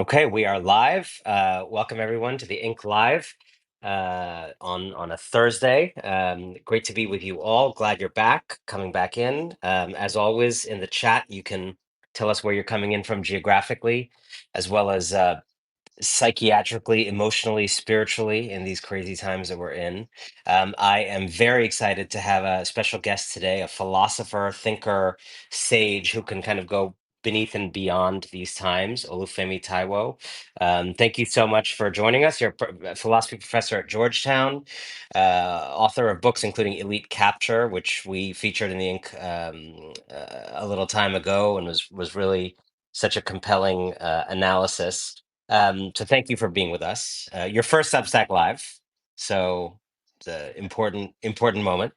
Okay, we are live. Welcome everyone to the Ink Live on a Thursday. Great to be with you all. Glad you're back, coming back in. As always, in the chat, you can tell us where you're coming in from geographically, as well as psychiatrically, emotionally, spiritually in these crazy times that we're in. I am very excited to have a special guest today, a philosopher, thinker, sage who can kind of go beneath and beyond these times, Olufemi Taiwo. Thank you so much for joining us. You're a philosophy professor at Georgetown, author of books including Elite Capture, which we featured in the Ink a little time ago and was really such a compelling analysis. So thank you for being with us. Your first Substack Live, so it's an important moment.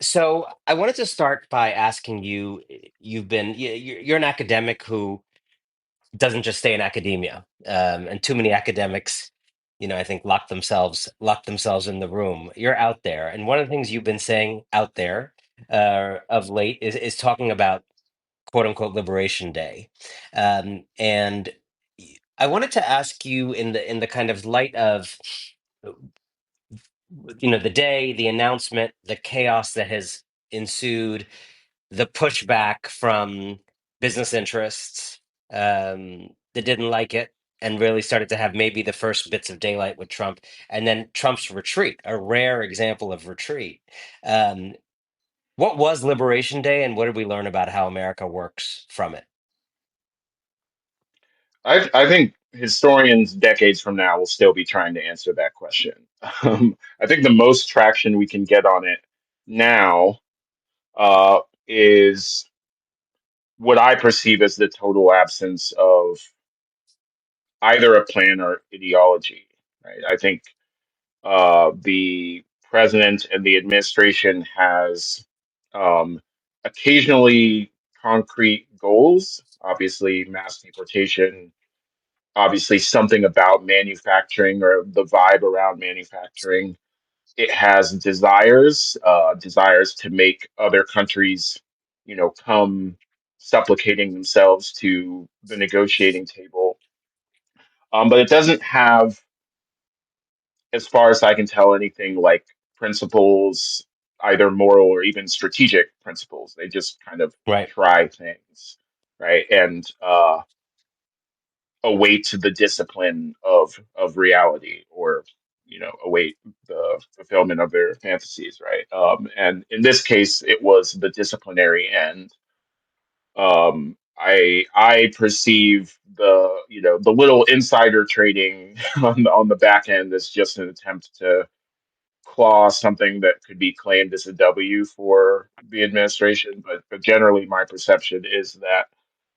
So I wanted to start by asking you. You're an academic who doesn't just stay in academia, and too many academics, I think lock themselves in the room. You're out there, and one of the things you've been saying out there of late is talking about quote unquote Liberation Day. And I wanted to ask you in the kind of light of the day, the announcement, the chaos that has ensued, the pushback from business interests that didn't like it and really started to have maybe the first bits of daylight with Trump, and then Trump's retreat, a rare example of retreat. Um, what was Liberation Day, and what did we learn about how America works from it? I think historians decades from now will still be trying to answer that question. I think the most traction we can get on it now is what I perceive as the total absence of either a plan or ideology. Right? I think the president and the administration has um, occasionally concrete goals, obviously mass deportation, obviously something about manufacturing or the vibe around manufacturing. It has desires to make other countries, come supplicating themselves to the negotiating table. But it doesn't have, as far as I can tell, anything like principles, either moral or even strategic principles. They just kind of Right. try things, right? And await the discipline of reality, or await the fulfillment of their fantasies, right? And in this case it was the disciplinary end. I perceive the little insider trading on the back end as just an attempt to claw something that could be claimed as a W for the administration, but generally my perception is that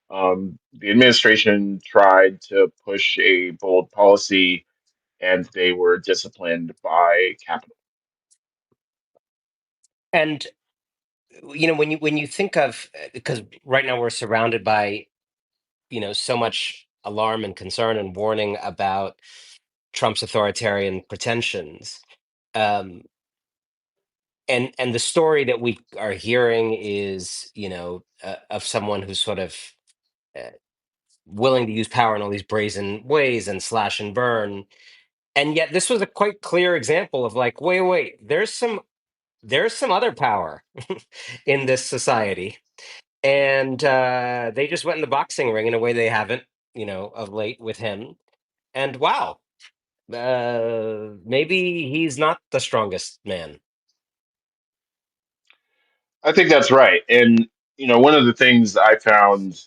the administration tried to push a bold policy and they were disciplined by capital. And when you think of, because right now we're surrounded by so much alarm and concern and warning about Trump's authoritarian pretensions. Um, and the story that we are hearing is of someone who's sort of uh, willing to use power in all these brazen ways and slash and burn. And yet this was a quite clear example of like, wait, there's some other power in this society, and they just went in the boxing ring in a way they haven't, of late with him. And wow, maybe he's not the strongest man. I think that's right. And one of the things I found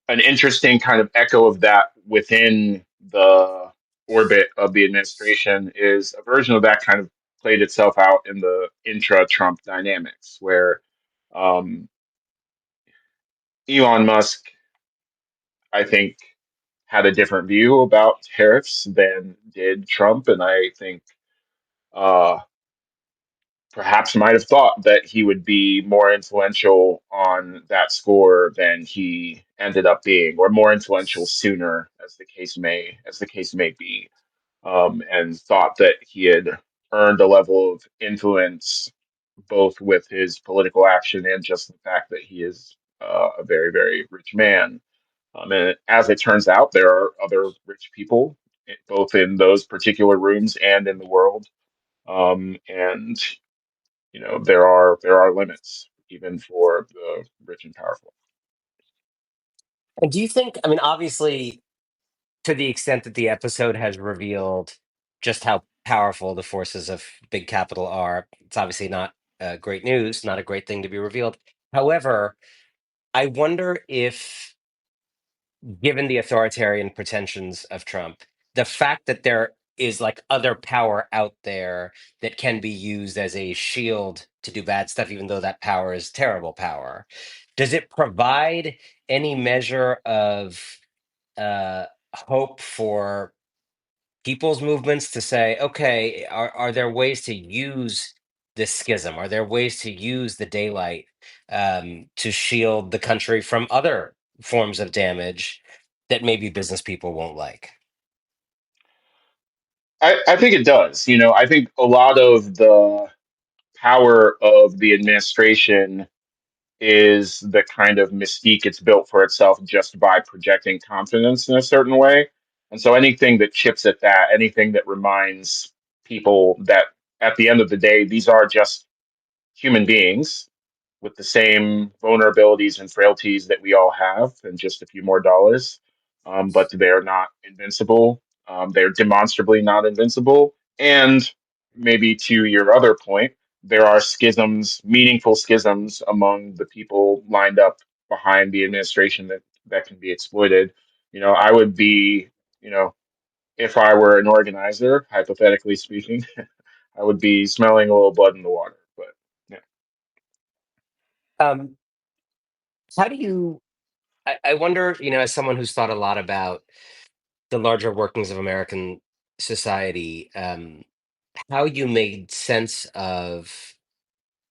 an interesting kind of echo of that within the orbit of the administration is a version of that kind of played itself out in the intra-Trump dynamics, where um, Elon Musk, I think, had a different view about tariffs than did Trump, and I think uh, perhaps might have thought that he would be more influential on that score than he ended up being, or more influential sooner, as the case may be, and thought that he had earned a level of influence both with his political action and just the fact that he is a very, very rich man. And as it turns out, there are other rich people, both in those particular rooms and in the world. And there are limits even for the rich and powerful. And do you think, I mean, obviously, to the extent that the episode has revealed just how powerful the forces of big capital are, it's obviously not great news, not a great thing to be revealed. However, I wonder if, given the authoritarian pretensions of Trump, the fact that there is like other power out there that can be used as a shield to do bad stuff, even though that power is terrible power, does it provide any measure of uh, hope for people's movements to say, okay, are there ways to use this schism? Are there ways to use the daylight to shield the country from other forms of damage that maybe business people won't like? I think it does. I think a lot of the power of the administration is the kind of mystique it's built for itself just by projecting confidence in a certain way. And so anything that chips at that, anything that reminds people that at the end of the day, these are just human beings with the same vulnerabilities and frailties that we all have, and just a few more dollars. But they're not invincible. They're demonstrably not invincible. And maybe to your other point, there are schisms, meaningful schisms among the people lined up behind the administration that can be exploited. I would be, you know, if I were an organizer, hypothetically speaking, I would be smelling a little blood in the water. But yeah. Um, how do you? I wonder, as someone who's thought a lot about the larger workings of American society, how you made sense of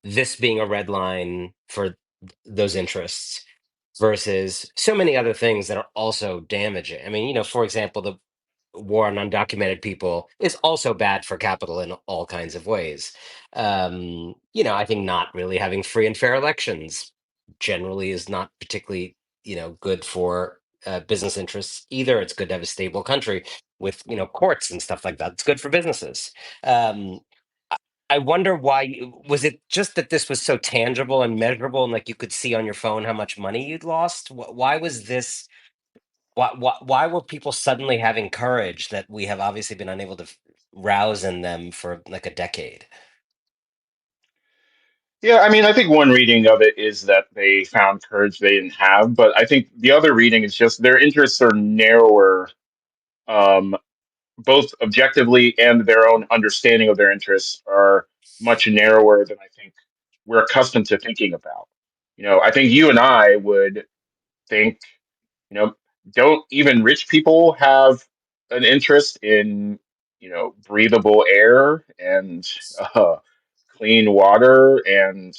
this being a red line for those interests versus so many other things that are also damaging. I mean, for example, the war on undocumented people is also bad for capital in all kinds of ways. I think not really having free and fair elections generally is not particularly, good for business interests either. It's good to have a stable country with, courts and stuff like that. It's good for businesses. Um, I I wonder why was it just that this was so tangible and measurable and like you could see on your phone how much money you'd lost? Why was this why were people suddenly having courage that we have obviously been unable to rouse in them for like a decade? Yeah, I mean, I think one reading of it is that they found courage they didn't have, but I think the other reading is just their interests are narrower, um, both objectively and their own understanding of their interests are much narrower than I think we're accustomed to thinking about. I think you and I would think, you know, don't even rich people have an interest in, breathable air and uh, clean water and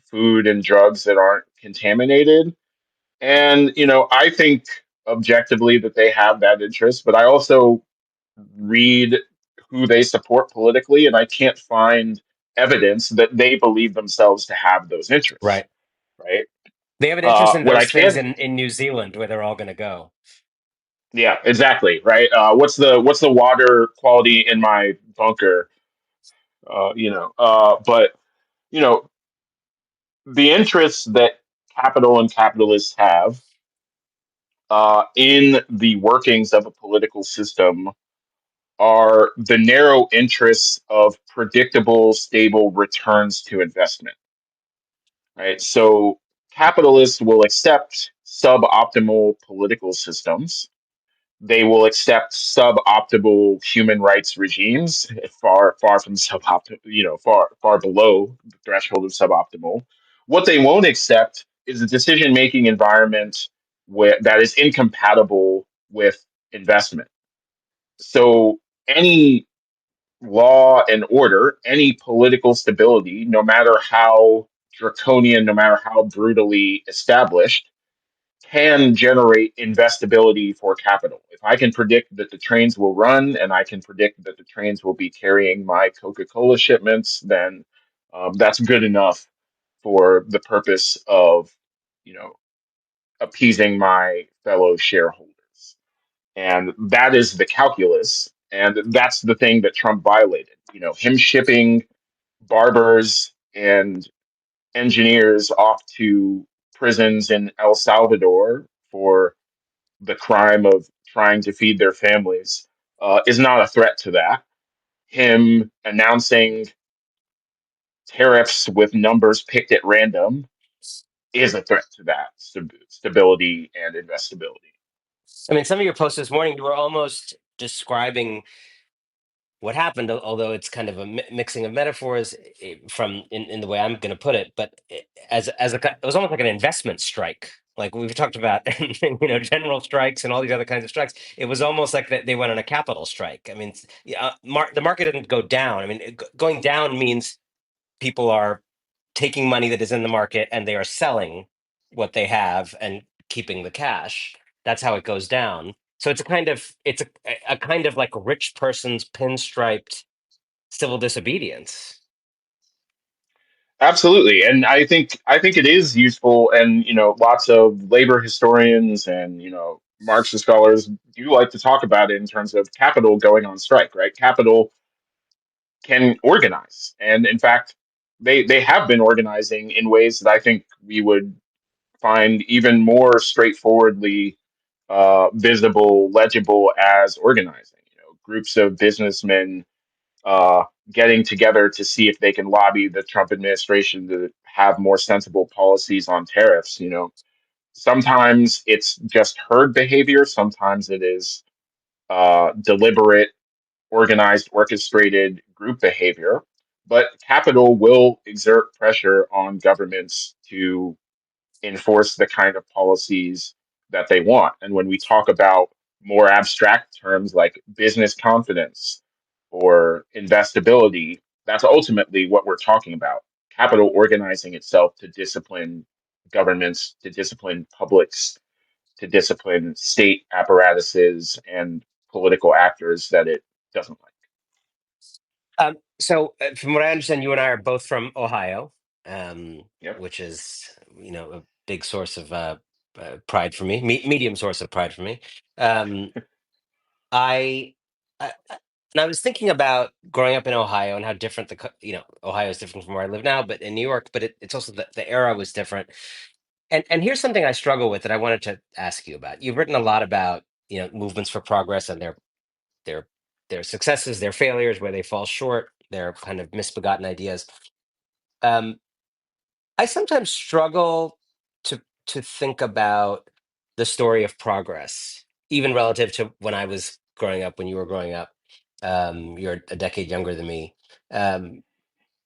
food and drugs that aren't contaminated? And, I think objectively that they have that interest, but I also read who they support politically, and I can't find evidence that they believe themselves to have those interests, Right. right? They have an interest in What I those things can in New Zealand where they're all going to go. Yeah, exactly. Right. What's the water quality in my bunker? But you know, the interests that capital and capitalists have in the workings of a political system are the narrow interests of predictable, stable returns to investment. Right. So capitalists will accept suboptimal political systems. They will accept suboptimal human rights regimes, far far from suboptimal, far below the threshold of suboptimal. What they won't accept is a decision making environment that is incompatible with investment. So any law and order, any political stability, no matter how draconian, no matter how brutally established, can generate investability for capital. If I can predict that the trains will run and I can predict that the trains will be carrying my Coca Cola shipments, then that's good enough for the purpose of you know, appeasing my fellow shareholders. And that is the calculus. And that's the thing that Trump violated. Him shipping barbers and engineers off to prisons in El Salvador for the crime of trying to feed their families is not a threat to that. Him announcing tariffs with numbers picked at random is a threat to that stability and investability. I mean, some of your posts this morning, you were almost describing what happened, although it's kind of a mixing of metaphors in the way I'm going to put it. But it was almost like an investment strike. Like we've talked about, general strikes and all these other kinds of strikes. It was almost like that they went on a capital strike. I mean, yeah, the market didn't go down. I mean, going down means people are taking money that is in the market and they are selling what they have and keeping the cash. That's how it goes down. So it's a kind of like rich person's pinstriped civil disobedience. Absolutely, and I think it is useful, and lots of labor historians and Marxist scholars do like to talk about it in terms of capital going on strike. Right, capital can organize, and in fact, they have been organizing in ways that I think we would find even more straightforwardly visible, legible as organizing. Groups of businessmen uh, getting together to see if they can lobby the Trump administration to have more sensible policies on tariffs. Sometimes it's just herd behavior. Sometimes it is deliberate, organized, orchestrated group behavior. But capital will exert pressure on governments to enforce the kind of policies that they want. And when we talk about more abstract terms like business confidence or investability, that's ultimately what we're talking about. Capital organizing itself to discipline governments, to discipline publics, to discipline state apparatuses and political actors that it doesn't like. From what I understand, you and I are both from Ohio, um, Yep. which is a big source of pride for me, medium source of pride for me. Um, I, and I was thinking about growing up in Ohio and how different Ohio is different from where I live now, but in New York, but it's also the era was different. And here's something I struggle with that I wanted to ask you about. You've written a lot about movements for progress and their their successes, their failures, where they fall short, their kind of misbegotten ideas. Um, I sometimes struggle to think about the story of progress, even relative to when I was growing up, when you were growing up. You're a decade younger than me. Um,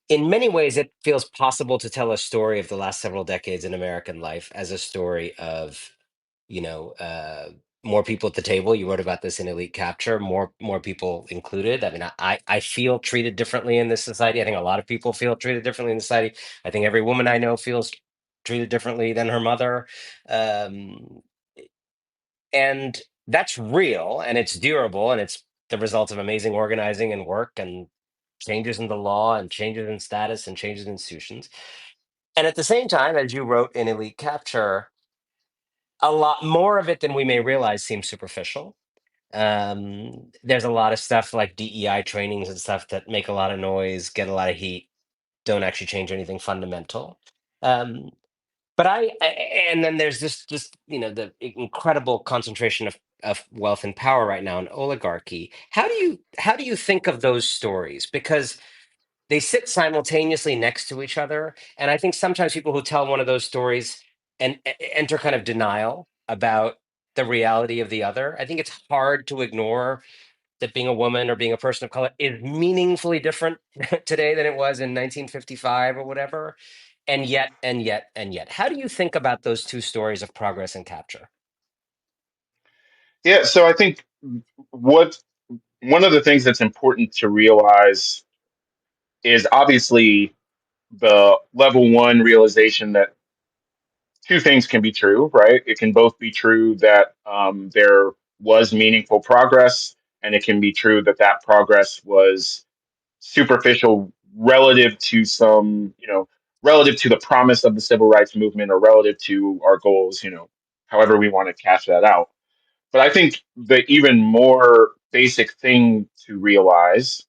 in many ways, it feels possible to tell a story of the last several decades in American life as a story of, you know, uh, more people at the table. You wrote about this in Elite Capture, more people included. I mean, I feel treated differently in this society. I think a lot of people feel treated differently in society. I think every woman I know feels treated differently than her mother. Um, and that's real and it's durable and it's the result of amazing organizing and work and changes in the law and changes in status and changes in institutions. And at the same time, as you wrote in Elite Capture, a lot more of it than we may realize seems superficial. There's a lot of stuff like DEI trainings and stuff that make a lot of noise, get a lot of heat, don't actually change anything fundamental. Um, and then there's just the incredible concentration of wealth and power right now in oligarchy. How do you think of those stories? Because they sit simultaneously next to each other, and I think sometimes people who tell one of those stories and enter kind of denial about the reality of the other. I think it's hard to ignore that being a woman or being a person of color is meaningfully different today than it was in 1955 or whatever. And yet, how do you think about those two stories of progress and capture? Yeah. So I think what one of the things that's important to realize is obviously the level one realization that two things can be true, right? It can both be true that there was meaningful progress, and it can be true that that progress was superficial relative to some, relative to the promise of the civil rights movement or relative to our goals, however we want to cash that out. But I think the even more basic thing to realize,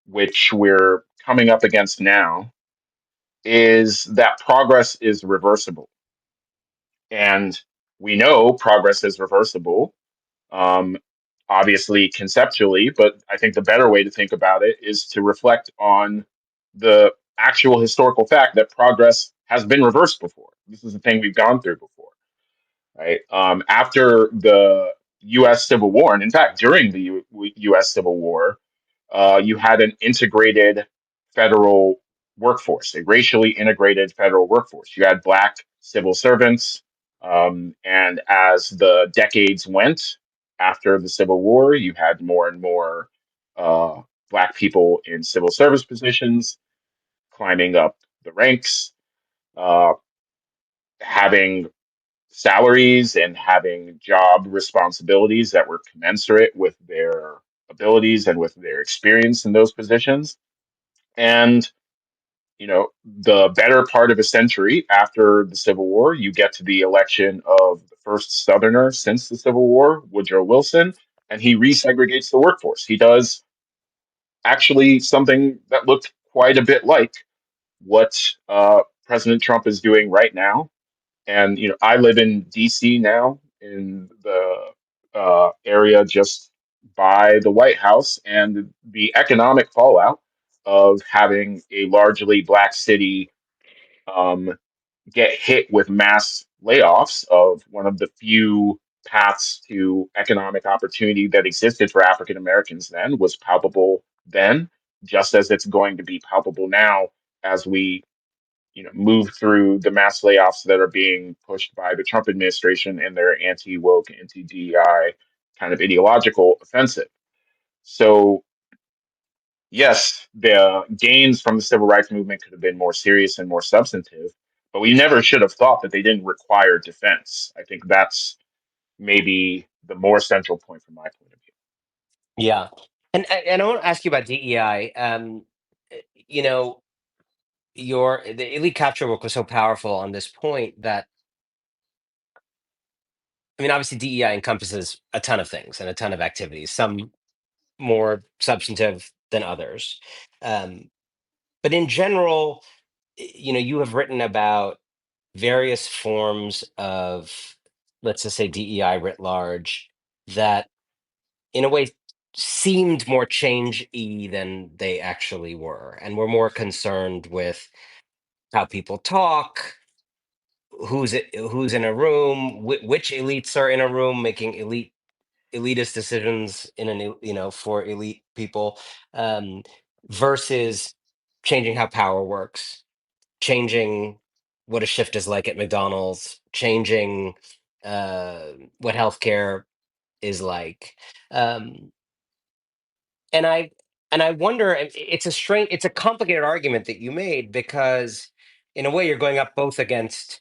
which we're coming up against now, is that progress is reversible. And we know progress is reversible, um, obviously conceptually, but I think the better way to think about it is to reflect on the actual historical fact that progress has been reversed before. This is a thing we've gone through before, right? After the U.S. Civil War, and in fact, during the U.S. Civil War, you had an integrated federal workforce, a racially integrated federal workforce. You had black civil servants, and as the decades went after the Civil War, you had more and more uh, black people in civil service positions climbing up the ranks, uh, having salaries and having job responsibilities that were commensurate with their abilities and with their experience in those positions. And, the better part of a century after the Civil War, you get to the election of the first Southerner since the Civil War, Woodrow Wilson, and he resegregates the workforce. He does actually something that looked quite a bit like what President Trump is doing right now. And I live in DC now, in the area just by the White House, and the economic fallout of having a largely black city um, get hit with mass layoffs of one of the few paths to economic opportunity that existed for African Americans then was palpable then, just as it's going to be palpable now as we move through the mass layoffs that are being pushed by the Trump administration and their anti-woke, anti-DEI kind of ideological offensive. So yes, the gains from the civil rights movement could have been more serious and more substantive, but we never should have thought that they didn't require defense. I think that's maybe the more central point from my point of view. Yeah. And I want to ask you about DEI. You know, the elite capture work was so powerful on this point that, I mean, obviously DEI encompasses a ton of things and a ton of activities, some more substantive than others. Um, but in general, you have written about various forms of, let's just say, DEI writ large, that in a way seemed more change-y than they actually were, and were more concerned with how people talk, who's in a room, which elites are in a room making elitist decisions in for elite people, um, versus changing how power works, changing what a shift is like at McDonald's, changing uh, what healthcare is like. Um, and I wonder, and it's a complicated argument that you made, because in a way you're going up both against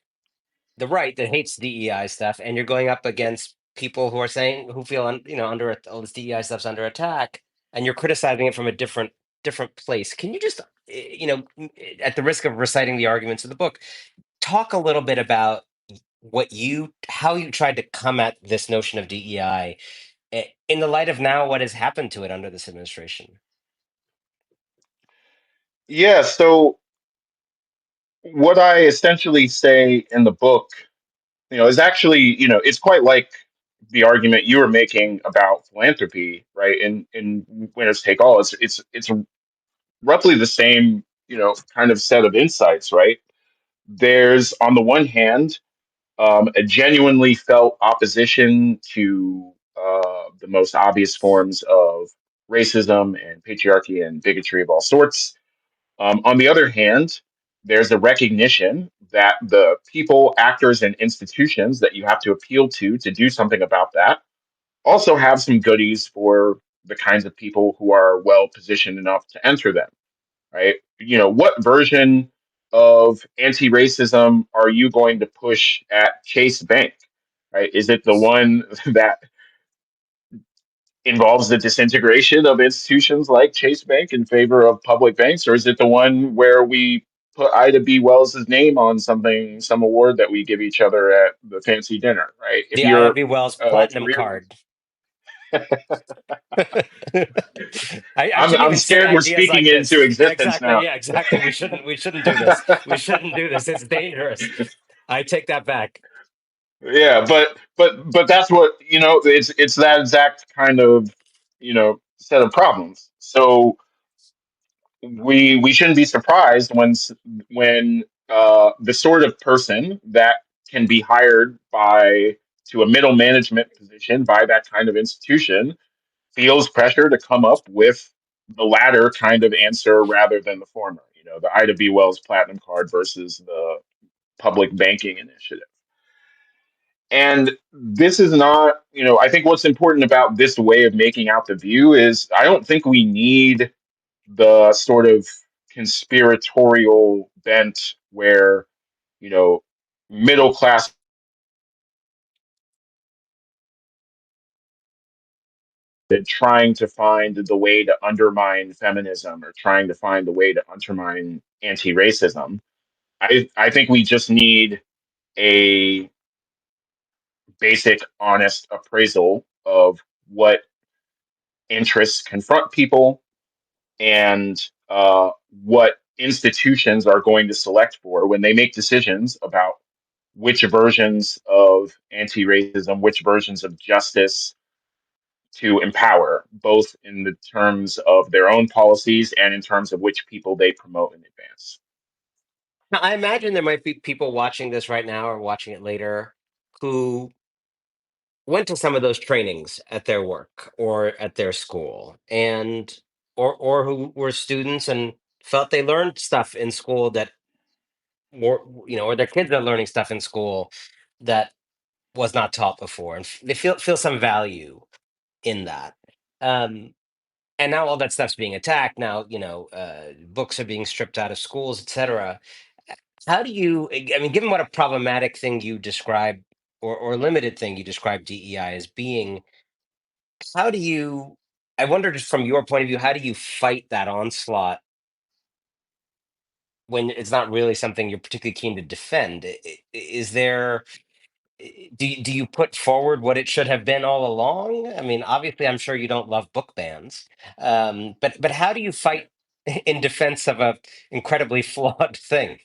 the right that hates DEI stuff, and you're going up against people who are saying, who feel under all this DEI stuff's under attack, and you're criticizing it from a different place. Can you just at the risk of reciting the arguments of the book, talk a little bit about how you tried to come at this notion of DEI, in the light of now what has happened to it under this administration? Yeah, so what I essentially say in the book, is actually, it's quite like the argument you were making about philanthropy, right? In Winners Take All, it's roughly the same, kind of set of insights, right? There's on the one hand a genuinely felt opposition to the most obvious forms of racism and patriarchy and bigotry of all sorts. On the other hand, there's a recognition that the people, actors, and institutions that you have to appeal to do something about that also have some goodies for the kinds of people who are well positioned enough to enter them, right? What version of anti-racism are you going to push at Chase Bank, right? Is it the one that involves the disintegration of institutions like Chase Bank in favor of public banks, or is it the one where we put Ida B. Wells's name on something, some award that we give each other at the fancy dinner, right? If The you're IMB Wells a Platinum career, card. I shouldn't I'm even say scared we're ideas speaking like into this. Yeah, existence exactly. now. Yeah, exactly. We shouldn't do this. We shouldn't do this. It's dangerous. I take that back. Yeah, but that's what it's that exact kind of set of problems. So we shouldn't be surprised when the sort of person that can be hired by to a middle management position by that kind of institution feels pressure to come up with the latter kind of answer rather than the former. The Ida B. Wells Platinum Card versus the public banking initiative. And this is not, I think what's important about this way of making out the view is I don't think we need the sort of conspiratorial bent where, you know, middle class trying to find the way to undermine feminism or trying to find the way to undermine anti-racism. I think we just need a basic, honest appraisal of what interests confront people and what institutions are going to select for when they make decisions about which versions of anti racism, which versions of justice to empower, both in the terms of their own policies and in terms of which people they promote in advance. Now, I imagine there might be people watching this right now or watching it later who went to some of those trainings at their work or at their school, and or who were students and felt they learned stuff in school that were, or their kids are learning stuff in school that was not taught before, and they feel some value in that. Um, and now all that stuff's being attacked. Now, books are being stripped out of schools, etc. How do you, I mean, given what a problematic thing you describe or limited thing you describe DEI as being, how do you, I wonder, just from your point of view, how do you fight that onslaught when it's not really something you're particularly keen to defend? Is there, do you put forward what it should have been all along? I mean, obviously, I'm sure you don't love book bans, but how do you fight in defense of a incredibly flawed thing?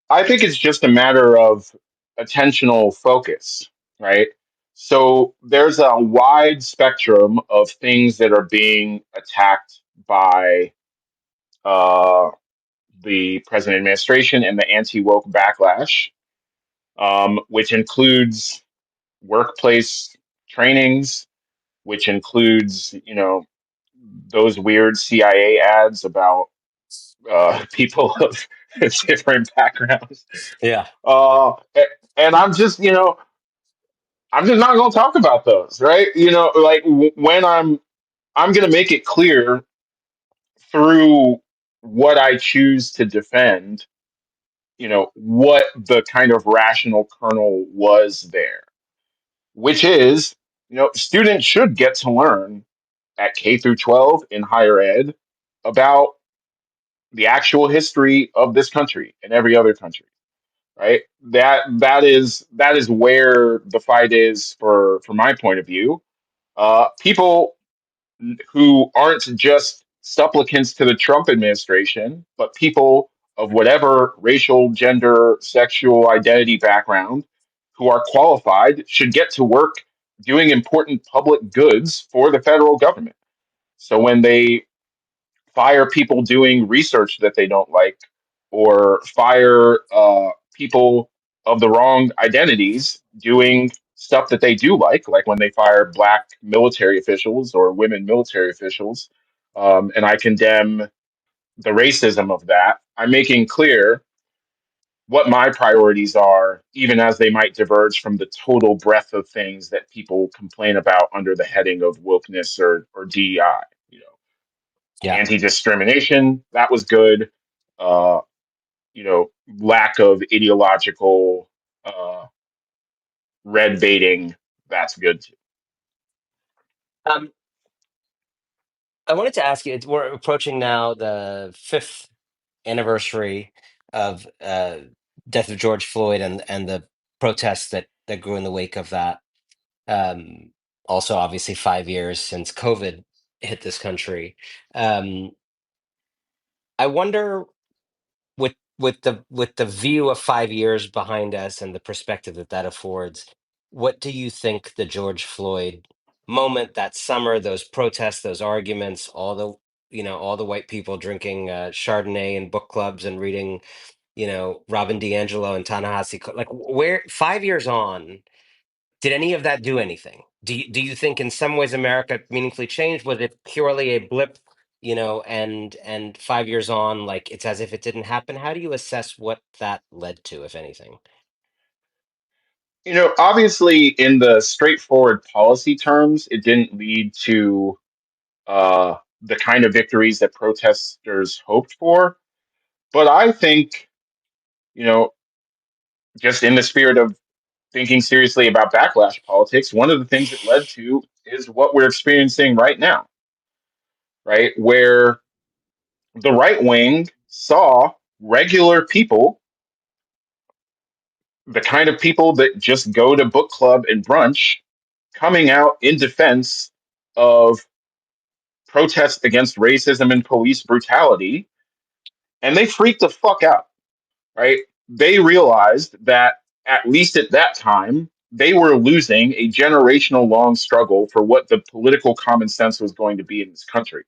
I think it's just a matter of attentional focus, right? So there's a wide spectrum of things that are being attacked by uh, the present administration and the anti woke backlash, which includes workplace trainings, which includes, those weird CIA ads about people of different backgrounds. Yeah. Uh, and I'm just not going to talk about those, right? Like when I'm going to make it clear through what I choose to defend, what the kind of rational kernel was there, which is, students should get to learn at K through 12 in higher ed about the actual history of this country and every other country, right? That is where the fight is for my point of view. People who aren't just supplicants to the Trump administration, but people of whatever racial, gender, sexual identity background who are qualified should get to work doing important public goods for the federal government. So when they fire people doing research that they don't like, or fire people of the wrong identities doing stuff that they do like when they fire black military officials or women military officials. And I condemn the racism of that. I'm making clear what my priorities are, even as they might diverge from the total breadth of things that people complain about under the heading of wokeness or DEI. Yeah. Anti-discrimination, that was good. Uh, Lack of ideological red baiting, that's good too. Um, I wanted to ask you, we're approaching now the fifth anniversary of death of George Floyd and the protests that grew in the wake of that. Um, Also, obviously, 5 years since COVID hit this country. Um, I wonder, with the view of 5 years behind us and the perspective that that affords, what do you think the George Floyd moment, that summer, those protests, those arguments, all the white people drinking Chardonnay in book clubs and reading, Robin DiAngelo and Ta-Nehisi like, where 5 years on, did any of that do anything? Do you think in some ways America meaningfully changed? Was it purely a blip, and 5 years on, like it's as if it didn't happen? How do you assess what that led to, if anything? Obviously, in the straightforward policy terms, it didn't lead to the kind of victories that protesters hoped for. But I think, you know, just in the spirit of thinking seriously about backlash politics, one of the things it led to is what we're experiencing right now, right? Where the right wing saw regular people, the kind of people that just go to book club and brunch, coming out in defense of protests against racism and police brutality, and they freaked the fuck out, right? They realized that, at least at that time, they were losing a generational long struggle for what the political common sense was going to be in this country.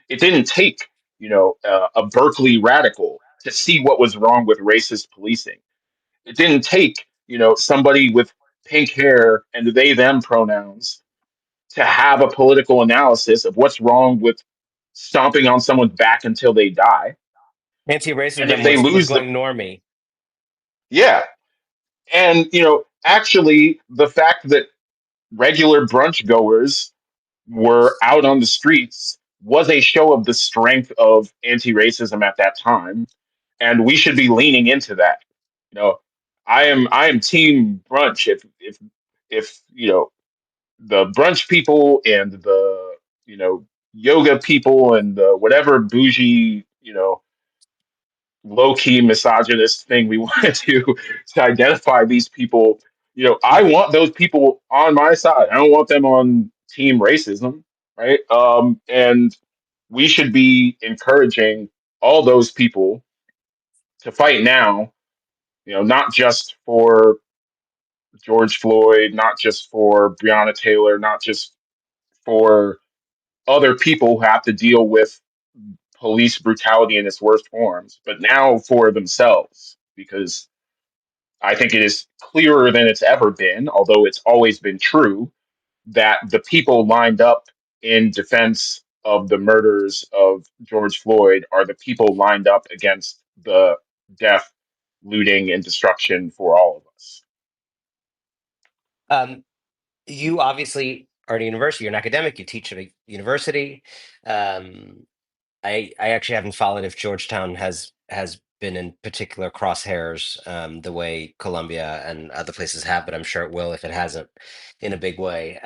It didn't take, a Berkeley radical to see what was wrong with racist policing. It didn't take, somebody with pink hair and they them pronouns to have a political analysis of what's wrong with stomping on someone's back until they die. And if Anti-racism they was lose the, going normie. yeah. And, actually, the fact that regular brunch goers were out on the streets was a show of the strength of anti-racism at that time, and we should be leaning into that. You know, I am team brunch. If the brunch people and the yoga people and the whatever bougie low key misogynist thing we want to do to identify these people. I want those people on my side. I don't want them on team racism, right? And we should be encouraging all those people to fight now. Not just for George Floyd, not just for Breonna Taylor, not just for other people who have to deal with police brutality in its worst forms, but now for themselves, because I think it is clearer than it's ever been, although it's always been true, that the people lined up in defense of the murders of George Floyd are the people lined up against the death, looting, and destruction for all of us. Um, you obviously are at a university. You're an academic. You teach at a university. Um, I actually haven't followed if Georgetown has been in particular crosshairs the way Columbia and other places have, but I'm sure it will if it hasn't in a big way.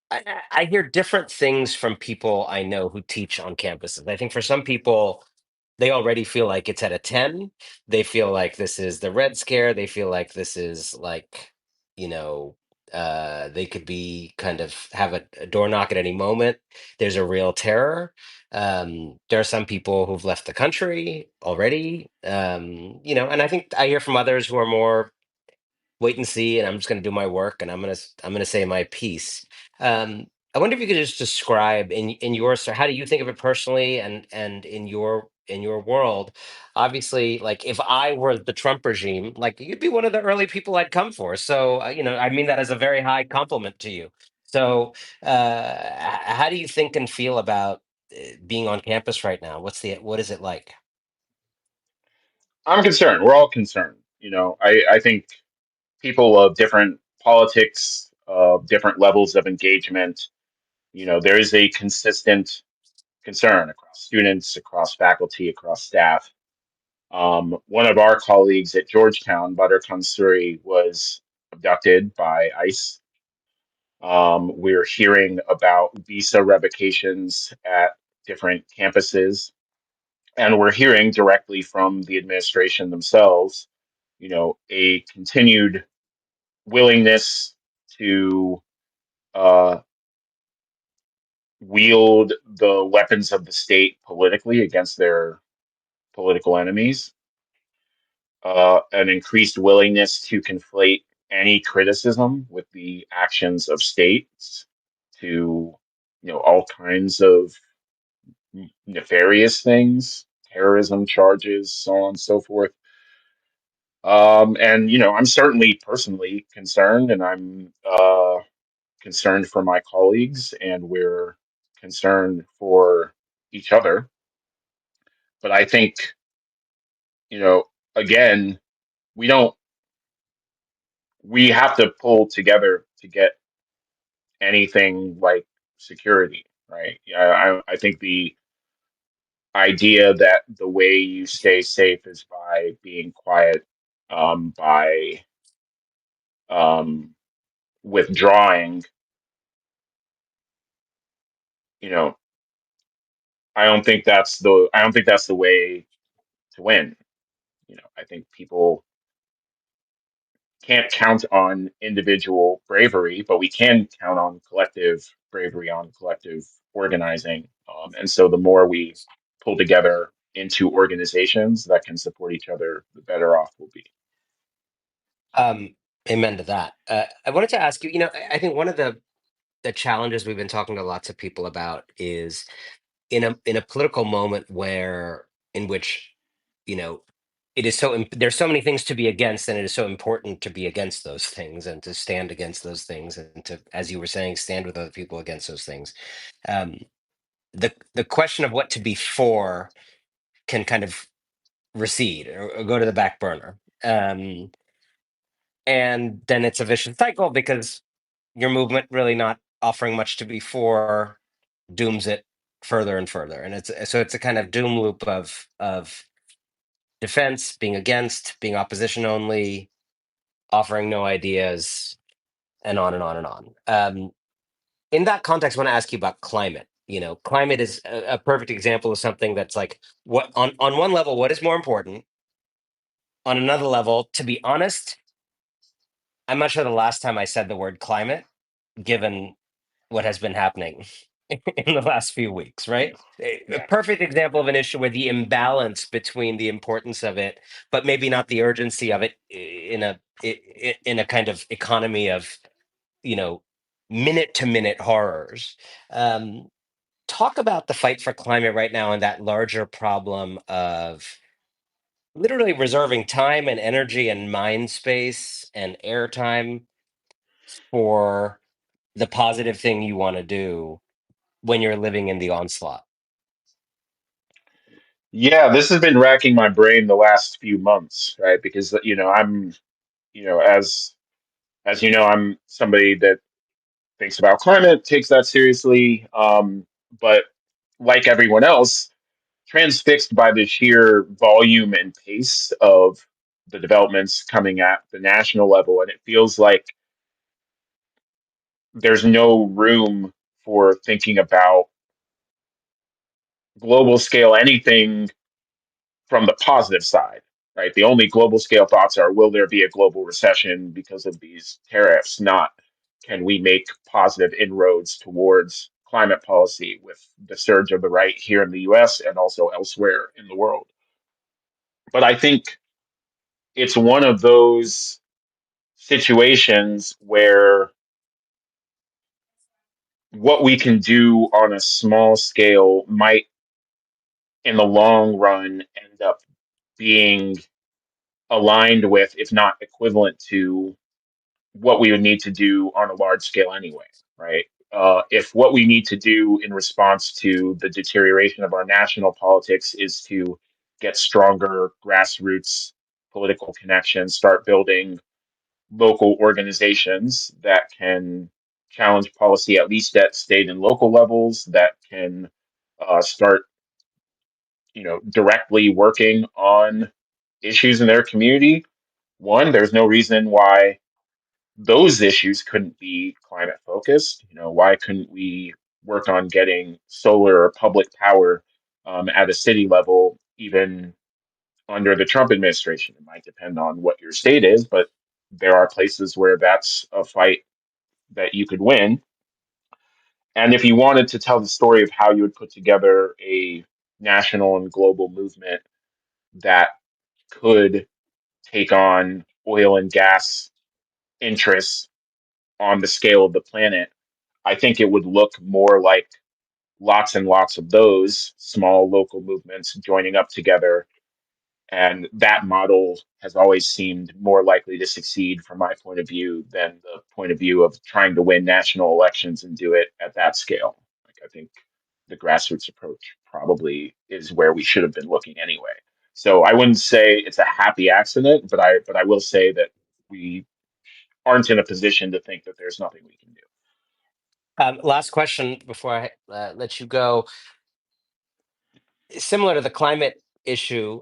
I hear different things from people I know who teach on campuses. I think for some people, they already feel like it's at a 10. They feel like this is the Red Scare. They feel like this is like, you know, they could be kind of have a door knock at any moment. There's a real terror. There are some people who've left the country already, and I think I hear from others who are more wait and see, and I'm just going to do my work, and I'm going to say my piece. I wonder if you could just describe in your so how do you think of it personally, and in your world. Obviously, like if I were the Trump regime, like you'd be one of the early people I'd come for. So I mean that as a very high compliment to you. So how do you think and feel about being on campus right now? What is it like? I'm concerned. We're all concerned. I think people of different politics, of different levels of engagement, there is a consistent concern across students, across faculty, across staff. One of our colleagues at Georgetown, Badr Kansuri, was abducted by ICE. We're hearing about visa revocations at different campuses. And we're hearing directly from the administration themselves, a continued willingness to uh, wield the weapons of the state politically against their political enemies, an increased willingness to conflate any criticism with the actions of states to, all kinds of nefarious things, terrorism charges, so on and so forth. And I'm certainly personally concerned, and I'm concerned for my colleagues, and we're concerned for each other. But I think, you know, again, we don't. We have to pull together to get anything like security, right? I think the idea that the way you stay safe is by being quiet, by um, withdrawing. You know, I don't think that's the way to win. I think people can't count on individual bravery, but we can count on collective bravery, on collective organizing. And so the more we pull together into organizations that can support each other, the better off we'll be. Um, Amen to that. I wanted to ask you, I think one of the challenges we've been talking to lots of people about is in a political moment in which you know it is there's so many things to be against, and it is so important to be against those things and to stand against those things and to, as you were saying, stand with other people against those things. Um, the question of what to be for can kind of recede or go to the back burner. And then it's a vicious cycle because your movement really not offering much to be for dooms it further and further, and it's a kind of doom loop of defense, being against, being opposition only, offering no ideas, and on and on and on. In that context, I want to ask you about climate. Climate is a perfect example of something that's like, what on one level, what is more important? On another level, to be honest, I'm not sure the last time I said the word climate, given what has been happening in the last few weeks, right? A Yeah. perfect example of an issue where the imbalance between the importance of it, but maybe not the urgency of it, in a kind of economy of you know minute to minute horrors. Um, Talk about the fight for climate right now and that larger problem of literally reserving time and energy and mind space and airtime for the positive thing you want to do when you're living in the onslaught. Yeah, this has been racking my brain the last few months, right? Because I'm, as I'm somebody that thinks about climate, takes that seriously. But like everyone else, transfixed by the sheer volume and pace of the developments coming at the national level, and it feels like there's no room for thinking about global scale anything from the positive side, right? The only global scale thoughts are, will there be a global recession because of these tariffs? Not, can we make positive inroads towards climate policy with the surge of the right here in the US and also elsewhere in the world? But I think it's one of those situations where what we can do on a small scale might, in the long run, end up being aligned with, if not equivalent to, what we would need to do on a large scale anyway, right? If what we need to do in response to the deterioration of our national politics is to get stronger grassroots political connections, start building local organizations that can challenge policy at least at state and local levels, that can start, directly working on issues in their community. One, there's no reason why those issues couldn't be climate focused. Why couldn't we work on getting solar or public power at a city level even under the Trump administration. It might depend on what your state is, but there are places where that's a fight that you could win. And if you wanted to tell the story of how you would put together a national and global movement that could take on oil and gas interests on the scale of the planet, I think it would look more like lots and lots of those small local movements joining up together. And that model has always seemed more likely to succeed from my point of view than the point of view of trying to win national elections and do it at that scale. Like, I think the grassroots approach probably is where we should have been looking anyway. So I wouldn't say it's a happy accident, but I will say that we aren't in a position to think that there's nothing we can do. Last question before I let you go. Similar to the climate issue,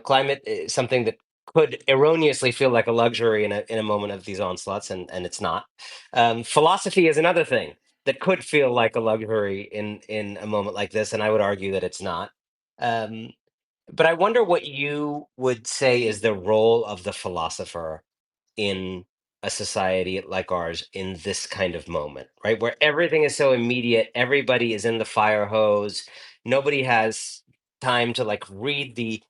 climate is something that could erroneously feel like a luxury in a moment of these onslaughts, and it's not. Philosophy is another thing that could feel like a luxury in a moment like this, and I would argue that it's not. Um, but I wonder what you would say is the role of the philosopher in a society like ours in this kind of moment, right? Where everything is so immediate, everybody is in the fire hose, nobody has time to like read the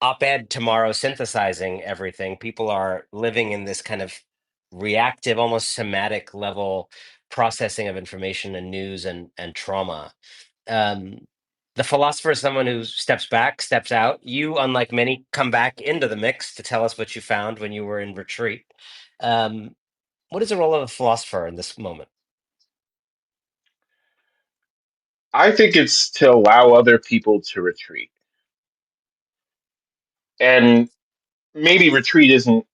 op-ed tomorrow synthesizing everything. People are living in this kind of reactive, almost somatic level processing of information and news and trauma. um, the philosopher is someone who steps back, steps out. You, unlike many, come back into the mix to tell us what you found when you were in retreat. Um, what is the role of a philosopher in this moment? I think it's to allow other people to retreat. And maybe retreat isn't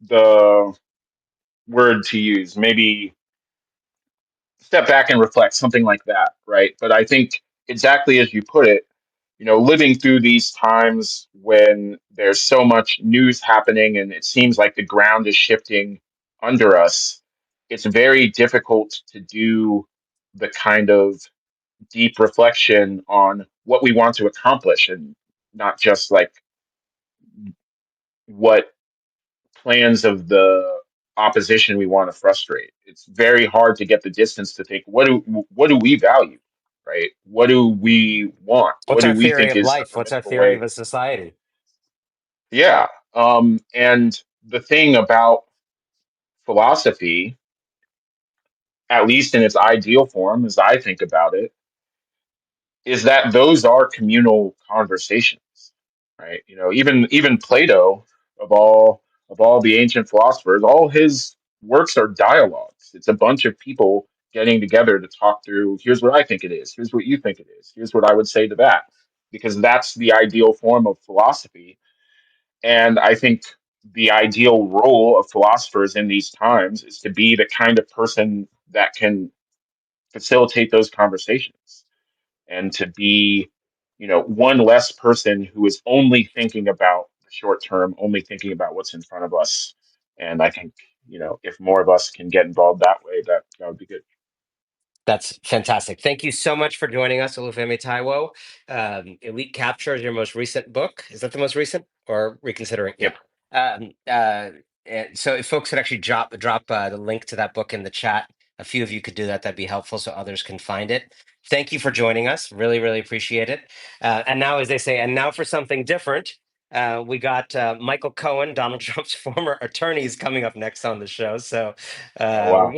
the word to use. Maybe step back and reflect, something like that, right? But I think exactly as you put it, living through these times when there's so much news happening and it seems like the ground is shifting under us, it's very difficult to do the kind of deep reflection on what we want to accomplish and not just like what plans of the opposition we want to frustrate. It's very hard to get the distance to think what do we value, right? What do we want? What's What our do we theory think of is a life? What's our permissible theory of way? a society? Yeah. And the thing about philosophy, at least in its ideal form, as I think about it, is that those are communal conversations, right? Even Plato, of all the ancient philosophers, all his works are dialogues. It's a bunch of people getting together to talk through. Here's what I think it is. Here's what you think it is. Here's what I would say to that, because that's the ideal form of philosophy. And I think the ideal role of philosophers in these times is to be the kind of person that can facilitate those conversations and to be, one less person who is only thinking about the short term, only thinking about what's in front of us. And I think, if more of us can get involved that way, that would be good. That's fantastic. Thank you so much for joining us, Olufemi Taiwo. Elite Capture is your most recent book. Is that the most recent or reconsidering? Yeah. Yep. And so if folks could actually drop the link to that book in the chat, a few of you could do that. That'd be helpful so others can find it. Thank you for joining us. Really, really appreciate it. And now, as they say, and now for something different. We got Michael Cohen, Donald Trump's former attorney, is coming up next on the show. So, Oh, wow.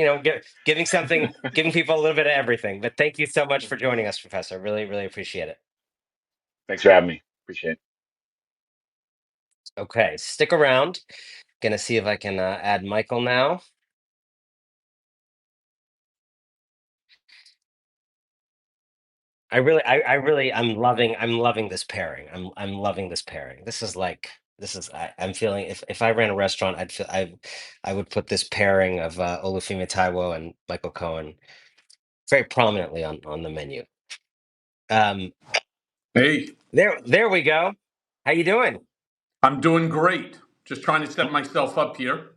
giving people a little bit of everything. But thank you so much for joining us, Professor. Really, really appreciate it. Thanks for having me. Appreciate it. Okay, stick around. Gonna see if I can add Michael now. I'm loving this pairing. I'm loving this pairing. I'm feeling if I ran a restaurant, I would put this pairing of Olufemi Taiwo and Michael Cohen very prominently on the menu. Um, Hey, there we go. How you doing, I'm doing great. Just trying to set myself up here.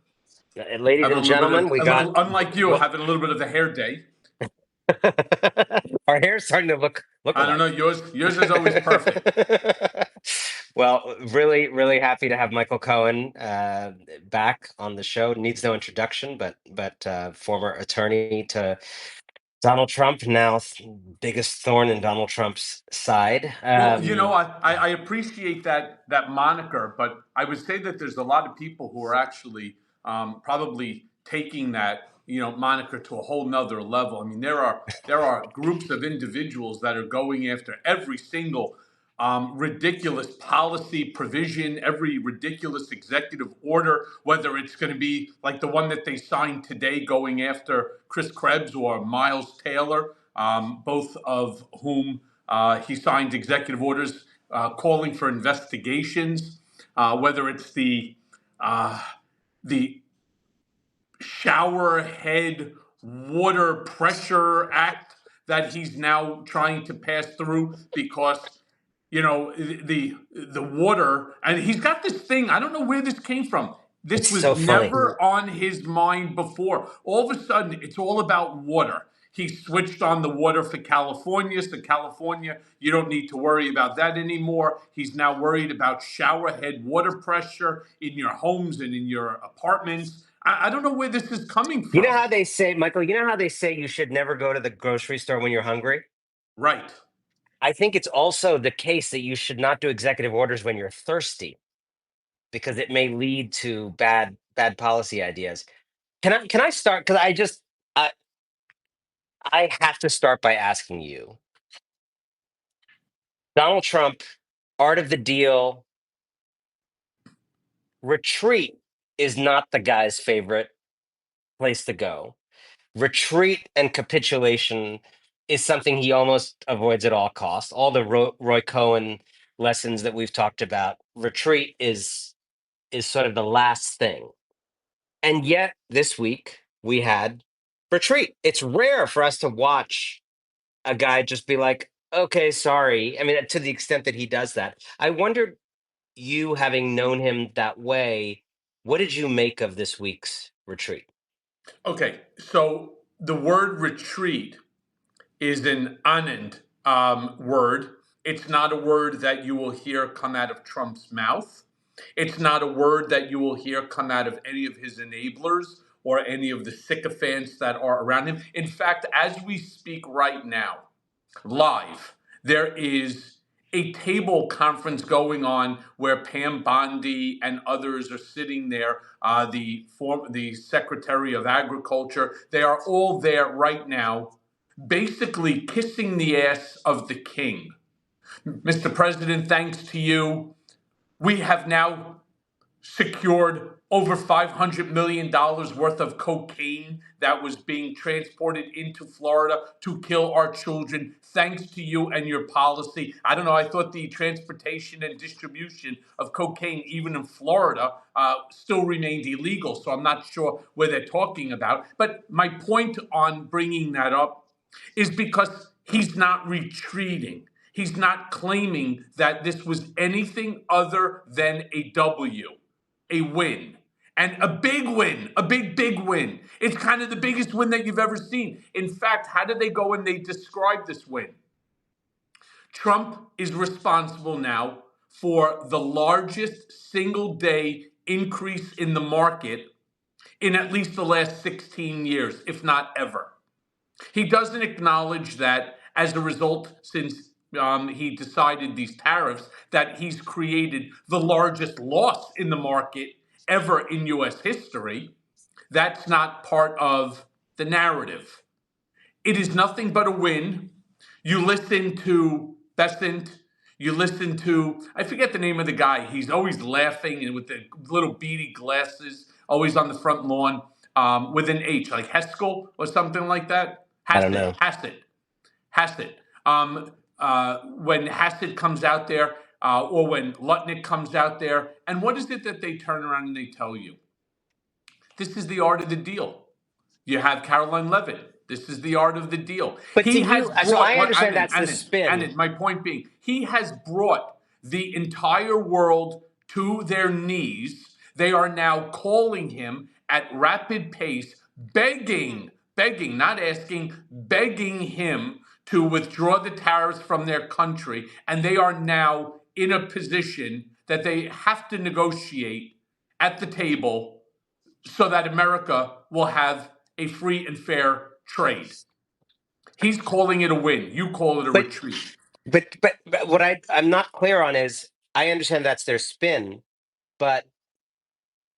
ladies Having a and little bit gentlemen? of We a got little, unlike you, what having a little bit of a hair day. our hair's starting to look I don't know. look-alike. Yours is always perfect. Well, really, really happy to have Michael Cohen back on the show. Needs no introduction, but former attorney to Donald Trump, now biggest thorn in Donald Trump's side. Well, I appreciate that moniker, but I would say that there's a lot of people who are actually probably taking that moniker to a whole nother level. I mean, there are groups of individuals that are going after every single ridiculous policy provision, every ridiculous executive order, whether it's going to be like the one that they signed today going after Chris Krebs or Miles Taylor, both of whom he signed executive orders calling for investigations, whether it's the shower head water pressure act that he's now trying to pass through because the water, and he's got this thing. I don't know where this came from. This It's was so funny. never on his mind before. All of a sudden, it's all about water. He switched on the water for California. So California, you don't need to worry about that anymore. He's now worried about shower head water pressure in your homes and in your apartments. I don't know where this is coming You know from. how they say, Michael, you know how they say you should never go to the grocery store when you're hungry? Right. I think it's also the case that you should not do executive orders when you're thirsty because it may lead to bad policy ideas. Can I start? Because I I have to start by asking you, Donald Trump, art of the deal, retreat is not the guy's favorite place to go. Retreat and capitulation is something he almost avoids at all costs. All the Roy Cohen lessons that we've talked about, retreat is sort of the last thing. And yet this week we had retreat. It's rare for us to watch a guy just be like, okay, sorry. I mean, to the extent that he does that. I wondered, you having known him that way, what did you make of this week's retreat? Okay. So the word retreat is an Anand word. It's not a word that you will hear come out of Trump's mouth. It's not a word that you will hear come out of any of his enablers or any of the sycophants that are around him. In fact, as we speak right now, live, there is a table conference going on where Pam Bondi and others are sitting there. The Secretary of Agriculture, they are all there right now, basically kissing the ass of the king. Mr. President, thanks to you, we have now secured over $500 million worth of cocaine that was being transported into Florida to kill our children, thanks to you and your policy. I don't know, I thought the transportation and distribution of cocaine, even in Florida, still remained illegal, so I'm not sure where they're talking about. But my point on bringing that up is because he's not retreating. He's not claiming that this was anything other than a W, a win, and a big win, a big win. It's kind of the biggest win that you've ever seen. In fact, how did they go and they describe this win? Trump is responsible now for the largest single day increase in the market in at least the last 16 years, if not ever. He doesn't acknowledge that as a result, since he decided these tariffs, that he's created the largest loss in the market ever in U.S. history. That's not part of the narrative. It is nothing but a win. You listen to Besant, you listen to, I forget the name of the guy. He's always laughing and with the little beady glasses, always on the front lawn, with an H, like Heskel or something like that. I don't know. Hassett. When Hassett comes out there, or when Lutnick comes out there, and what is it that they turn around and they tell you? This is the art of the deal. You have Caroline Levitt. This is the art of the deal. But do He has you, so brought I what understand that's the spin. my point being, he has brought the entire world to their knees. They are now calling him at rapid pace, begging, not asking, begging him to withdraw the tariffs from their country, and they are now in a position that they have to negotiate at the table so that America will have a free and fair trade. He's calling it a win. You call it a But retreat. but what I'm not clear on is I understand that's their spin, but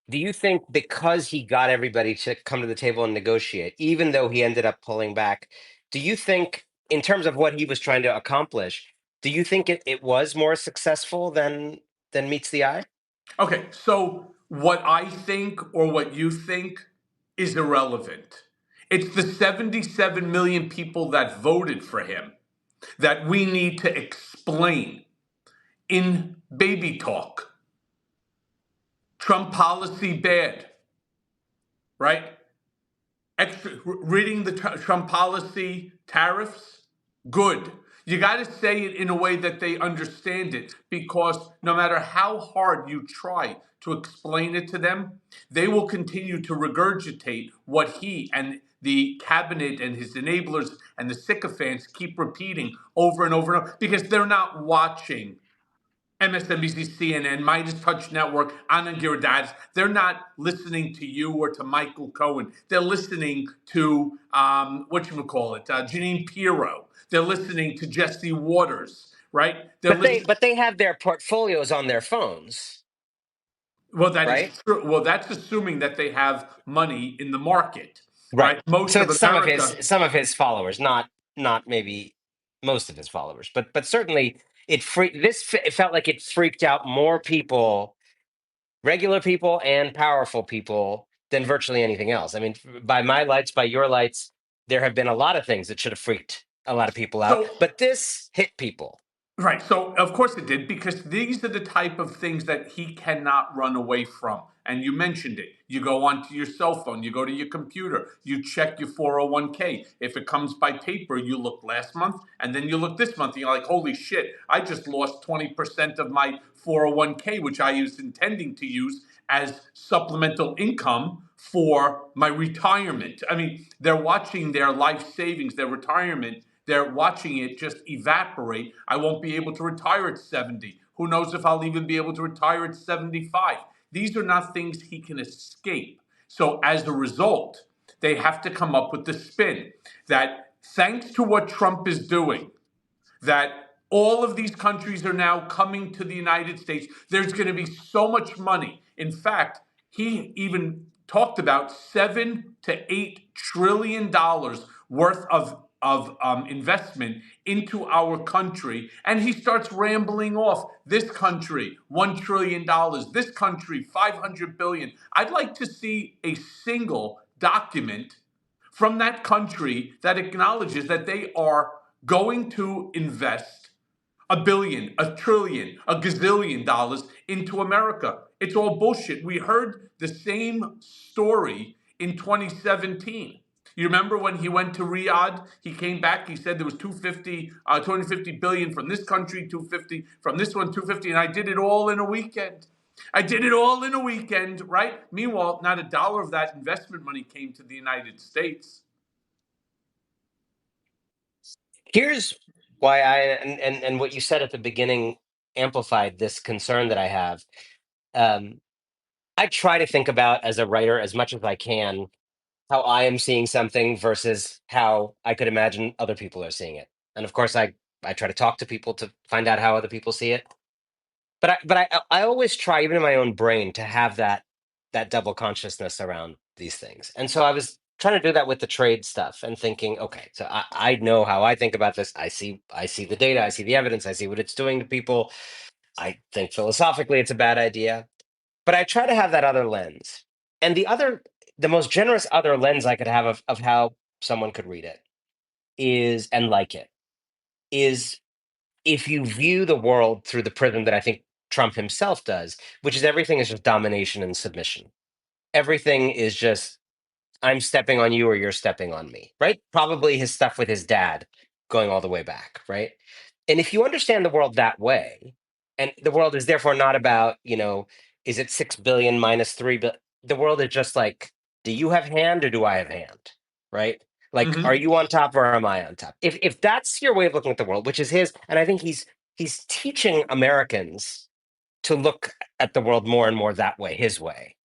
do you think because he got everybody to come to the table and negotiate, even though he ended up pulling back, do you think, in terms of what he was trying to accomplish, do you think it was more successful than meets the eye? Okay, so what I think or what you think is irrelevant. It's the 77 million people that voted for him that we need to explain in baby talk. Trump policy bad, right? Reading the Trump policy tariffs, good. You got to say it in a way that they understand it, because no matter how hard you try to explain it to them, they will continue to regurgitate what he and the cabinet and his enablers and the sycophants keep repeating over and over and over, because they're not watching MSNBC, CNN, Midas Touch Network, Anand Giridharadas. They're not listening to you or to Michael Cohen. They're listening to Janine Pirro. They're listening to Jesse Waters, right? They're But listening. they have their portfolios on their phones, Well, that is right? true. Well, that's assuming that they have money in the market, Right. right? Most So of it's America. some of his followers, not maybe most of his followers, but certainly it felt like it freaked out more people, regular people and powerful people, than virtually anything else. I mean, by my lights, by your lights, there have been a lot of things that should have freaked a lot of people out, So but this hit people. Right. So, of course it did, because these are the type of things that he cannot run away from. And you mentioned it. You go onto your cell phone, you go to your computer, you check your 401k. If it comes by paper, you look last month and then you look this month and you're like, holy shit, I just lost 20% of my 401k, which I was intending to use as supplemental income for my retirement. I mean, they're watching their life savings, their retirement, they're watching it just evaporate. I won't be able to retire at 70. Who knows if I'll even be able to retire at 75? These are not things he can escape. So as a result, they have to come up with the spin that, thanks to what Trump is doing, that all of these countries are now coming to the United States. There's going to be so much money. In fact, he even talked about $7 to $8 trillion worth of investment into our country, and he starts rambling off this country $1 trillion, this country 500 billion. I'd like to see a single document from that country that acknowledges that they are going to invest a billion, a trillion, a gazillion dollars into America. It's all bullshit. We heard the same story in 2017. You remember when he went to Riyadh? He came back. He said there was 250 billion from this country, 250 from this one, 250, and I did it all in a weekend. I did it all in a weekend, right? Meanwhile, not a dollar of that investment money came to the United States. Here's why and what you said at the beginning amplified this concern that I have. Um, I try to think about, as a writer, as much as I can, how I am seeing something versus how I could imagine other people are seeing it. And of course, I try to talk to people to find out how other people see it. But I always try, even in my own brain, to have that double consciousness around these things. And so I was trying to do that with the trade stuff and thinking, okay, so I know how I think about this. I see the data, I see the evidence, I see what it's doing to people. I think philosophically it's a bad idea. But I try to have that other lens. And the most generous other lens I could have of how someone could read it is, and like it, is if you view the world through the prism that I think Trump himself does, which is everything is just domination and submission. Everything is just, I'm stepping on you or you're stepping on me, right? Probably his stuff with his dad going all the way back, right? And if you understand the world that way, and the world is therefore not about, is it 6 billion minus 3 billion? The world is just like, do you have hand or do I have hand, right? Like, are Hmm. you on top or am I on top? If that's your way of looking at the world, which is his, and I think he's teaching Americans to look at the world more and more that way, his way.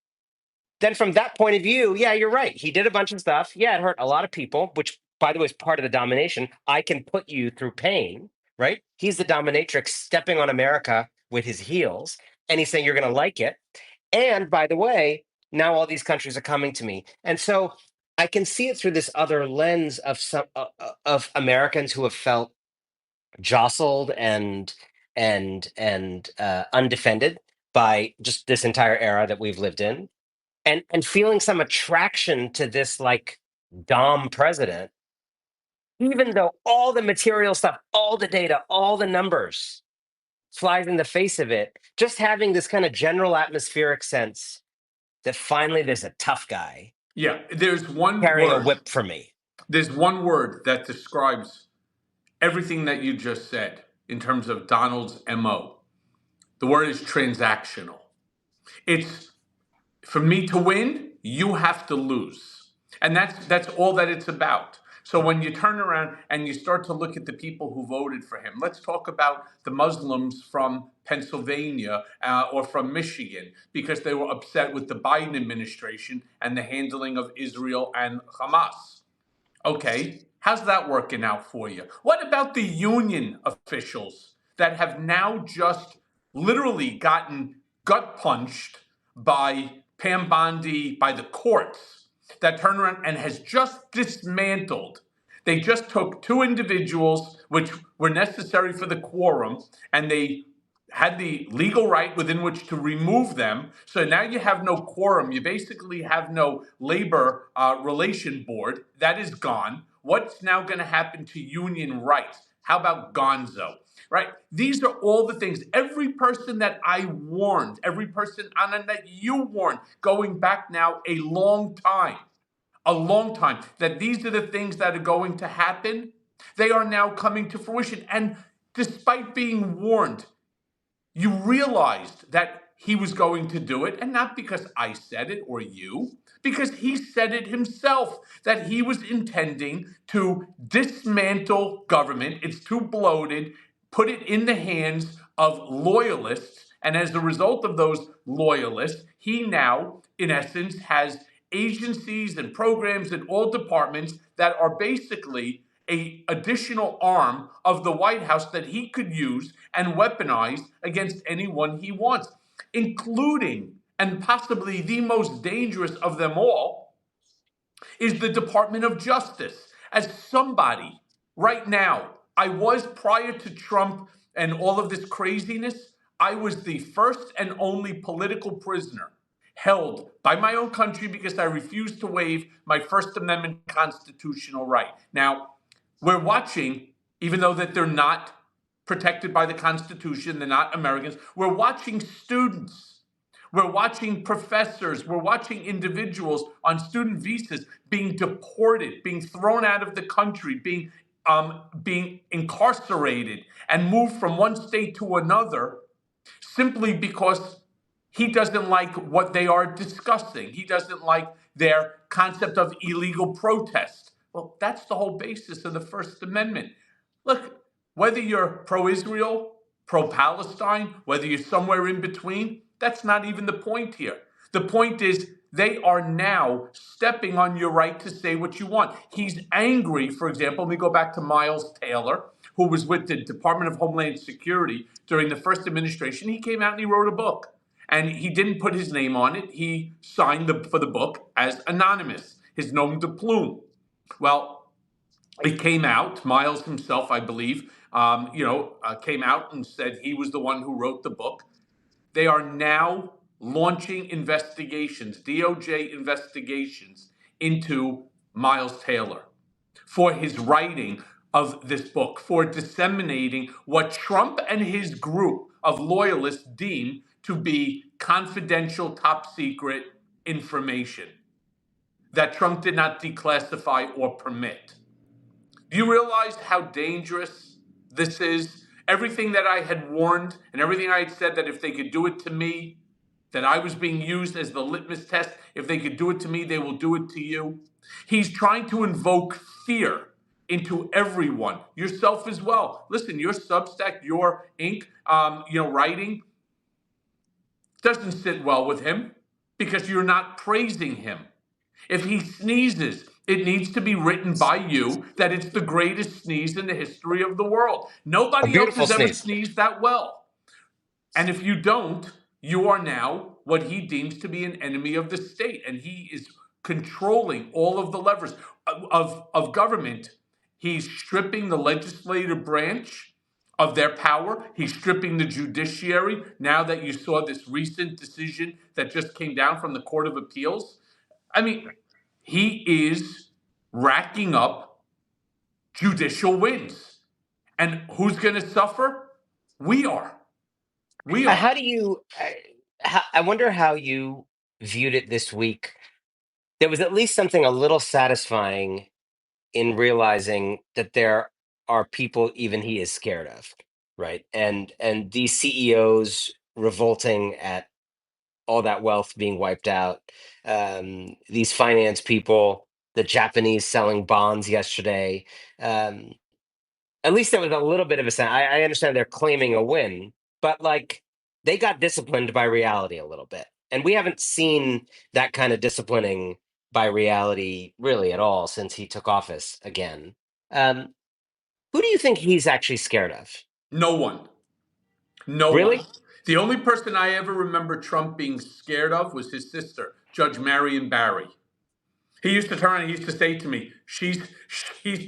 Then from that point of view, yeah, you're right. He did a bunch of stuff. Yeah, it hurt a lot of people, which by the way is part of the domination. I can put you through pain, right? He's the dominatrix stepping on America with his heels, and he's saying you're going to like it. And by the way, now all these countries are coming to me, and so I can see it through this other lens of some of Americans who have felt jostled and undefended by just this entire era that we've lived in, and feeling some attraction to this like dom president, even though all the material stuff, all the data, all the numbers flies in the face of it, just having this kind of general atmospheric sense that finally there's a tough guy Yeah, there's one carrying a word. whip for me. There's one word that describes everything that you just said in terms of Donald's MO. The word is transactional. It's for me to win, you have to lose. And that's all that it's about. So when you turn around and you start to look at the people who voted for him, let's talk about the Muslims from Pennsylvania or from Michigan, because they were upset with the Biden administration and the handling of Israel and Hamas. Okay, how's that working out for you? What about the union officials that have now just literally gotten gut punched by Pam Bondi, by the courts, that turn around and has just dismantled? They just took two individuals, which were necessary for the quorum, and they had the legal right within which to remove them. So now you have no quorum. You basically have no labor relation board. That is gone. What's now going to happen to union rights? How about Gonzo? Right? These are all the things. Every person that I warned, every person, Anna, that you warned, going back now a long time, that these are the things that are going to happen. They are now coming to fruition. And despite being warned, you realized that he was going to do it, and not because I said it or you, because he said it himself, that he was intending to dismantle government. It's too bloated, put it in the hands of loyalists. And as a result of those loyalists, he now, in essence, has agencies and programs in all departments that are basically a additional arm of the White House that he could use and weaponize against anyone he wants, including, and possibly the most dangerous of them all, is the Department of Justice. As somebody right now, I was prior to Trump and all of this craziness, I was the first and only political prisoner held by my own country because I refused to waive my First Amendment constitutional right. Now, we're watching, even though that they're not protected by the Constitution, they're not Americans, we're watching students, we're watching professors, we're watching individuals on student visas being deported, being thrown out of the country, being incarcerated and moved from one state to another simply because he doesn't like what they are discussing. He doesn't like their concept of illegal protest. Well, that's the whole basis of the First Amendment. Look, whether you're pro Israel, pro Palestine, whether you're somewhere in between, that's not even the point here. The point is, they are now stepping on your right to say what you want. He's angry, for example, let me go back to Miles Taylor, who was with the Department of Homeland Security during the first administration. He came out and he wrote a book. And he didn't put his name on it. He signed for the book as anonymous, his nom de plume. Well, it came out. Miles himself, I believe, came out and said he was the one who wrote the book. They are now launching investigations, DOJ investigations, into Miles Taylor for his writing of this book, for disseminating what Trump and his group of loyalists deem to be confidential, top secret information that Trump did not declassify or permit. Do you realize how dangerous this is? Everything that I had warned and everything I had said that if they could do it to me, that I was being used as the litmus test. If they could do it to me, they will do it to you. He's trying to invoke fear into everyone, yourself as well. Listen, your Substack, your ink, writing doesn't sit well with him because you're not praising him. If he sneezes, it needs to be written by you that it's the greatest sneeze in the history of the world. A Nobody else beautiful has ever sneeze. sneezed that well. And if you don't, you are now what he deems to be an enemy of the state. And he is controlling all of the levers of government. He's stripping the legislative branch of their power. He's stripping the judiciary. Now that you saw this recent decision that just came down from the Court of Appeals, I mean, he is racking up judicial wins. And who's going to suffer? We are. We are. How do you? I wonder how you viewed it this week. There was at least something a little satisfying in realizing that there are people even he is scared of, right? And these CEOs revolting at all that wealth being wiped out. These finance people, the Japanese selling bonds yesterday. Um, at least there was a little bit of a sense. I understand they're claiming a win, but like they got disciplined by reality a little bit. And we haven't seen that kind of disciplining by reality really at all since he took office again. Um, who do you think he's actually scared of? No one. No one. Really? The only person I ever remember Trump being scared of was his sister, Judge Marion Barry. He used to turn and he used to say to me, she's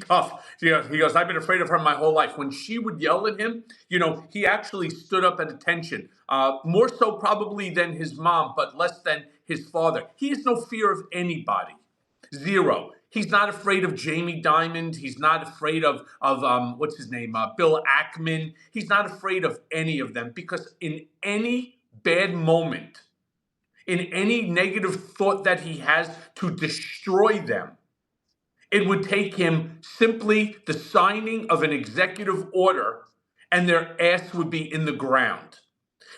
tough. He goes, I've been afraid of her my whole life. When she would yell at him, he actually stood up at attention. More so probably than his mom, but less than his father. He has no fear of anybody. Zero. He's not afraid of Jamie Dimon. He's not afraid of what's his name, Bill Ackman. He's not afraid of any of them because in any bad moment, in any negative thought that he has to destroy them, it would take him simply the signing of an executive order and their ass would be in the ground.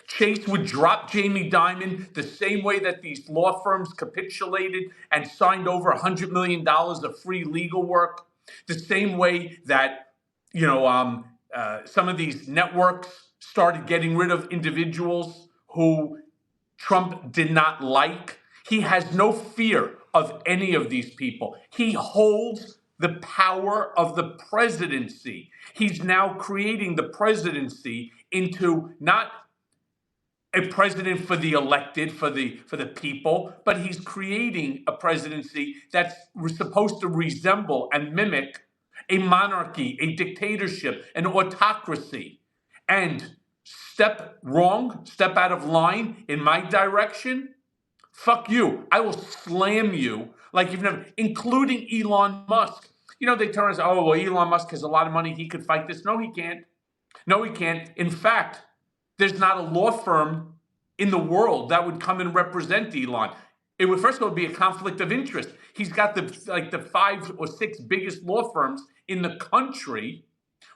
Chase would drop Jamie Dimon the same way that these law firms capitulated and signed over $100 million of free legal work, the same way that some of these networks started getting rid of individuals who Trump did not like. He has no fear of any of these people. He holds the power of the presidency. He's now creating the presidency into not a president for the elected, for the people, but he's creating a presidency that's supposed to resemble and mimic a monarchy, a dictatorship, an autocracy. And step wrong, step out of line in my direction, fuck you. I will slam you like you've never, including Elon Musk. They turn and say, oh, well, Elon Musk has a lot of money. He could fight this. No, he can't. No, he can't. In fact, there's not a law firm in the world that would come and represent Elon. It would first of all be a conflict of interest. He's got the 5 or 6 biggest law firms in the country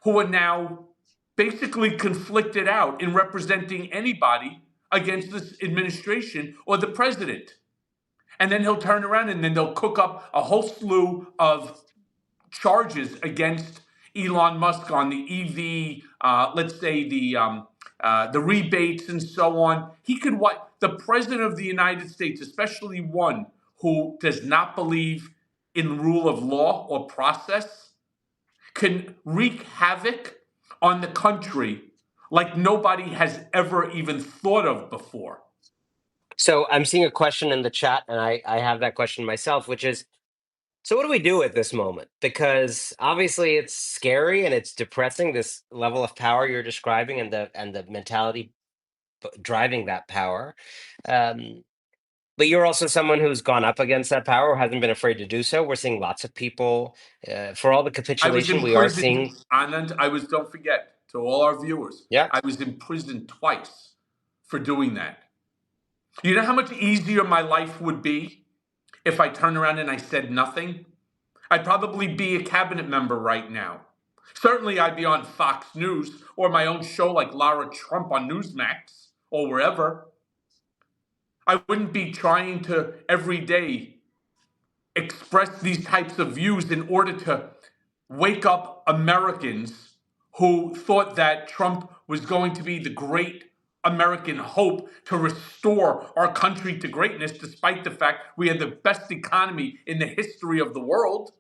who are now basically conflicted out in representing anybody against this administration or the president. And then he'll turn around and then they'll cook up a whole slew of charges against Elon Musk on the EV, let's say the rebates and so on. He could the president of the United States, especially one who does not believe in rule of law or process, can wreak havoc on the country like nobody has ever even thought of before. So I'm seeing a question in the chat, and I have that question myself, which is, so what do we do at this moment? Because obviously it's scary and it's depressing, this level of power you're describing and the mentality driving that power. But you're also someone who's gone up against that power, or hasn't been afraid to do so. We're seeing lots of people, for all the I was capitulation, in we are prison, seeing. Anand. Don't forget, to all our viewers, Yeah. I was in prison twice for doing that. You know how much easier my life would be if I turned around and I said nothing? I'd probably be a cabinet member right now. Certainly, I'd be on Fox News or my own show like Lara Trump on Newsmax or wherever. I wouldn't be trying to every day express these types of views in order to wake up Americans who thought that Trump was going to be the great American hope to restore our country to greatness, despite the fact we had the best economy in the history of the world.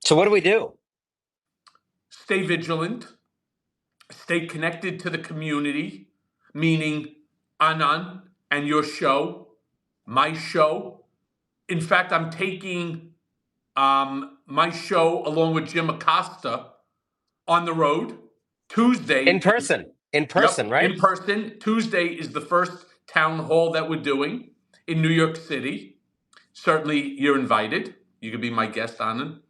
So what do we do? Stay vigilant, stay connected to the community, meaning Anand and your show, my show. In fact, I'm taking my show along with Jim Acosta on the road In Tuesday. person. In person, Yep, right? in person. Tuesday is the first town hall that we're doing in New York City. Certainly, you're invited. You can be my guest, Anand.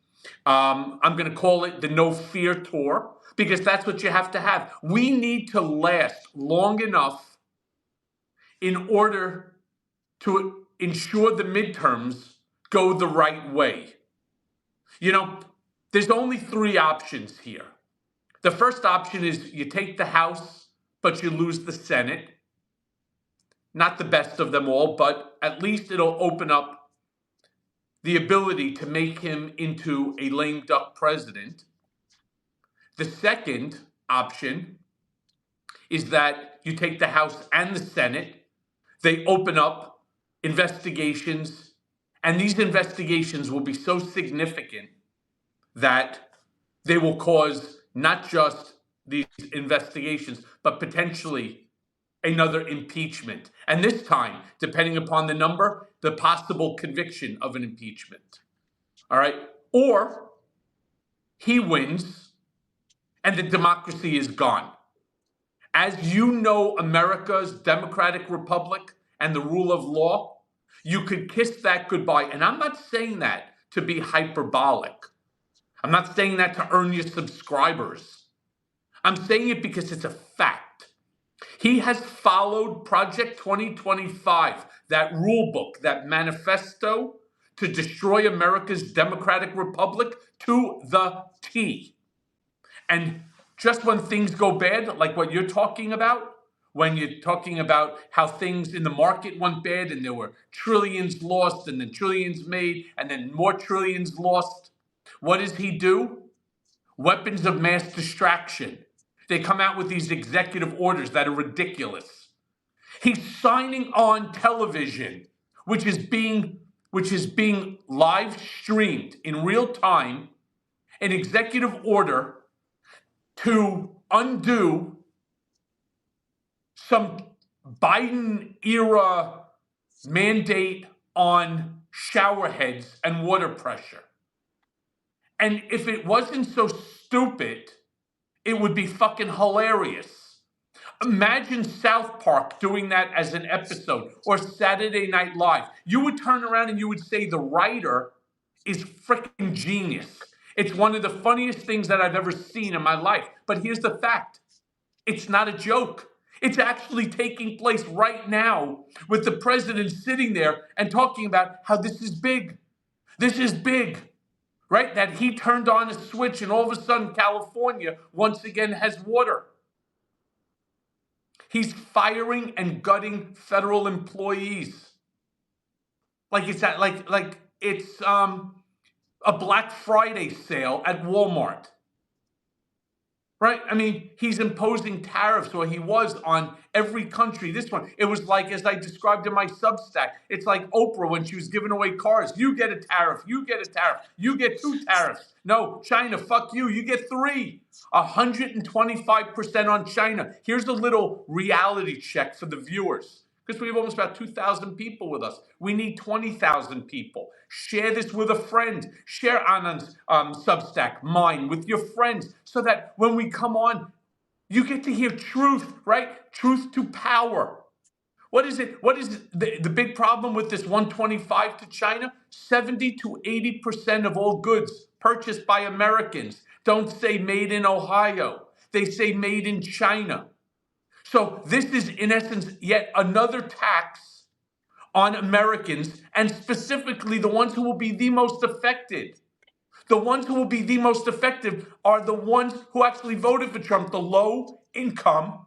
I'm going to call it the No Fear Tour because that's what you have to have. We need to last long enough in order to ensure the midterms go the right way. You know, there's only three options here. The first option is you take the House, but you lose the Senate. Not the best of them all, but at least it'll open up the ability to make him into a lame duck president. The second option is that you take the House and the Senate, they open up investigations, and these investigations will be so significant that they will cause not just these investigations, but potentially another impeachment. And this time, depending upon the number, the possible conviction of an impeachment. All right? Or he wins and the democracy is gone. As you know, America's democratic republic and the rule of law, you could kiss that goodbye. And I'm not saying that to be hyperbolic. I'm not saying that to earn you subscribers. I'm saying it because it's a fact. He has followed Project 2025, that rule book, that manifesto to destroy America's democratic republic to the T. And just when things go bad, like what you're talking about, when you're talking about how things in the market went bad and there were trillions lost and then trillions made and then more trillions lost, what does he do? Weapons of mass distraction. They come out with these executive orders that are ridiculous. He's signing on television, which is being live streamed in real time, an executive order to undo some Biden era mandate on shower heads and water pressure. And if it wasn't so stupid, it would be fucking hilarious. Imagine South Park doing that as an episode or Saturday Night Live. You would turn around and you would say the writer is freaking genius. It's one of the funniest things that I've ever seen in my life. But here's the fact. It's not a joke. It's actually taking place right now with the president sitting there and talking about how this is big. This is big. Right? That he turned on a switch and all of a sudden California once again has water. He's firing and gutting federal employees. Like it's a Black Friday sale at Walmart. Right? I mean, he's imposing tariffs, or he was, on every country. This one, it was like, as I described in my Substack, it's like Oprah when she was giving away cars. You get a tariff. You get a tariff. You get 2 tariffs. No, China, fuck you. You get 3. 125% on China. Here's a little reality check for the viewers, because we have almost about 2,000 people with us. We need 20,000 people. Share this with a friend. Share Anand's Substack, mine, with your friends, so that when we come on, you get to hear truth, right? Truth to power. What is it? What is the big problem with this 125 to China? 70 to 80% of all goods purchased by Americans don't say made in Ohio. They say made in China. So this is, in essence, yet another tax on Americans, and specifically the ones who will be the most affected. The ones who will be the most effective are the ones who actually voted for Trump, the low income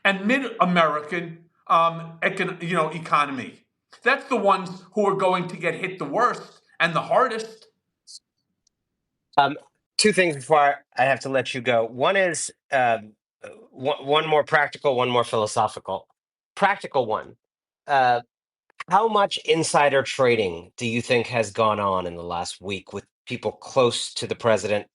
and mid-American economy. That's the ones who are going to get hit the worst and the hardest. Um, Two things before I have to let you go. One is one more practical, one more philosophical. Practical one. Uh, how much insider trading do you think has gone on in the last week with people close to the president,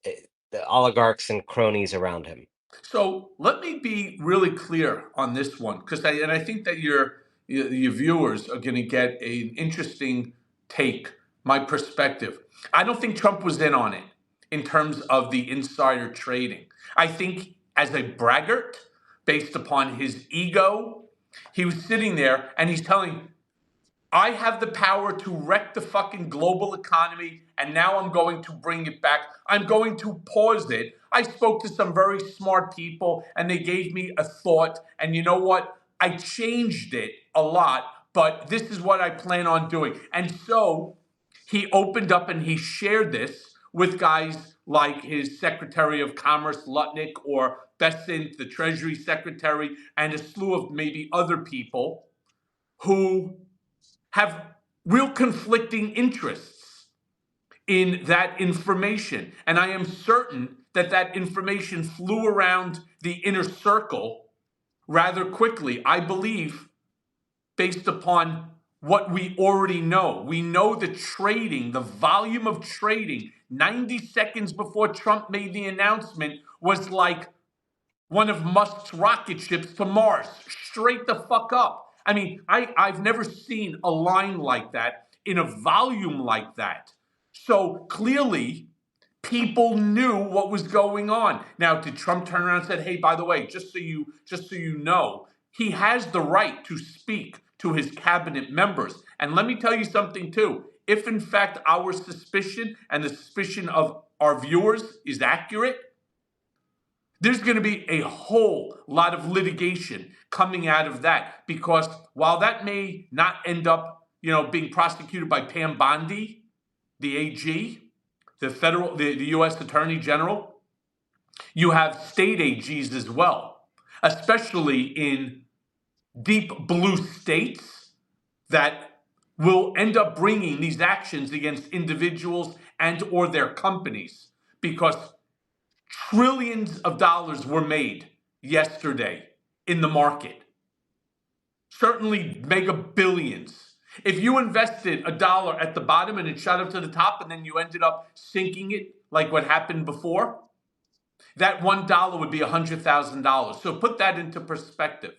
the oligarchs and cronies around him? So let me be really clear on this one, because I think that your viewers are going to get an interesting take, my perspective. I don't think Trump was in on it in terms of the insider trading. I think as a braggart, based upon his ego, he was sitting there and he's telling, I have the power to wreck the fucking global economy, and now I'm going to bring it back. I'm going to pause it. I spoke to some very smart people, and they gave me a thought. And you know what? I changed it a lot, but this is what I plan on doing. And so he opened up and he shared this with guys like his Secretary of Commerce, Lutnick, or Bessent, the Treasury Secretary, and a slew of maybe other people who have real conflicting interests in that information. And I am certain that that information flew around the inner circle rather quickly. I believe, based upon what we already know. We know the trading, the volume of trading 90 seconds before Trump made the announcement was like one of Musk's rocket ships to Mars, straight the fuck up. I mean, I've never seen a line like that in a volume like that. So clearly, people knew what was going on. Now, did Trump turn around and said, "Hey, by the way, just so you know, he has the right to speak to his cabinet members." And let me tell you something too. If in fact our suspicion and the suspicion of our viewers is accurate, there's going to be a whole lot of litigation coming out of that, because while that may not end up, being prosecuted by Pam Bondi, the AG, the U.S. Attorney General, you have state AGs as well, especially in deep blue states that will end up bringing these actions against individuals and or their companies, because trillions of dollars were made yesterday in the market. Certainly mega billions. If you invested $1 at the bottom and it shot up to the top and then you ended up sinking it like what happened before, that $1 would be $100,000. So put that into perspective.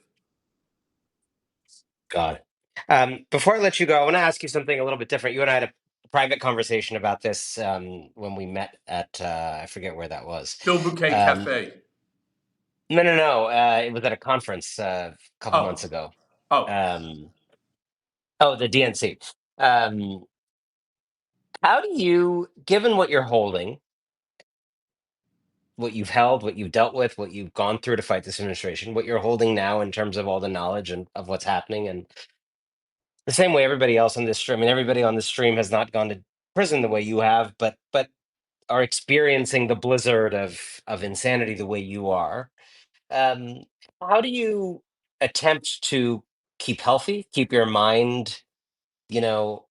Got it. Before I let you go, I want to ask you something a little bit different. You and I had a private conversation about this when we met at I forget where that was. Bill Bouquet Um, Cafe. no, no, no. It was at a conference a couple months Oh, ago. oh. Um, oh, the DNC. Um, how do you, given what you're holding, what you've held, what you've dealt with, what you've gone through to fight this administration, what you're holding now in terms of all the knowledge and of what's happening, and the same way everybody else on this stream, I mean, everybody on this stream has not gone to prison the way you have, but are experiencing the blizzard of insanity the way you are. Um, how do you attempt to keep healthy, keep your mind, you know,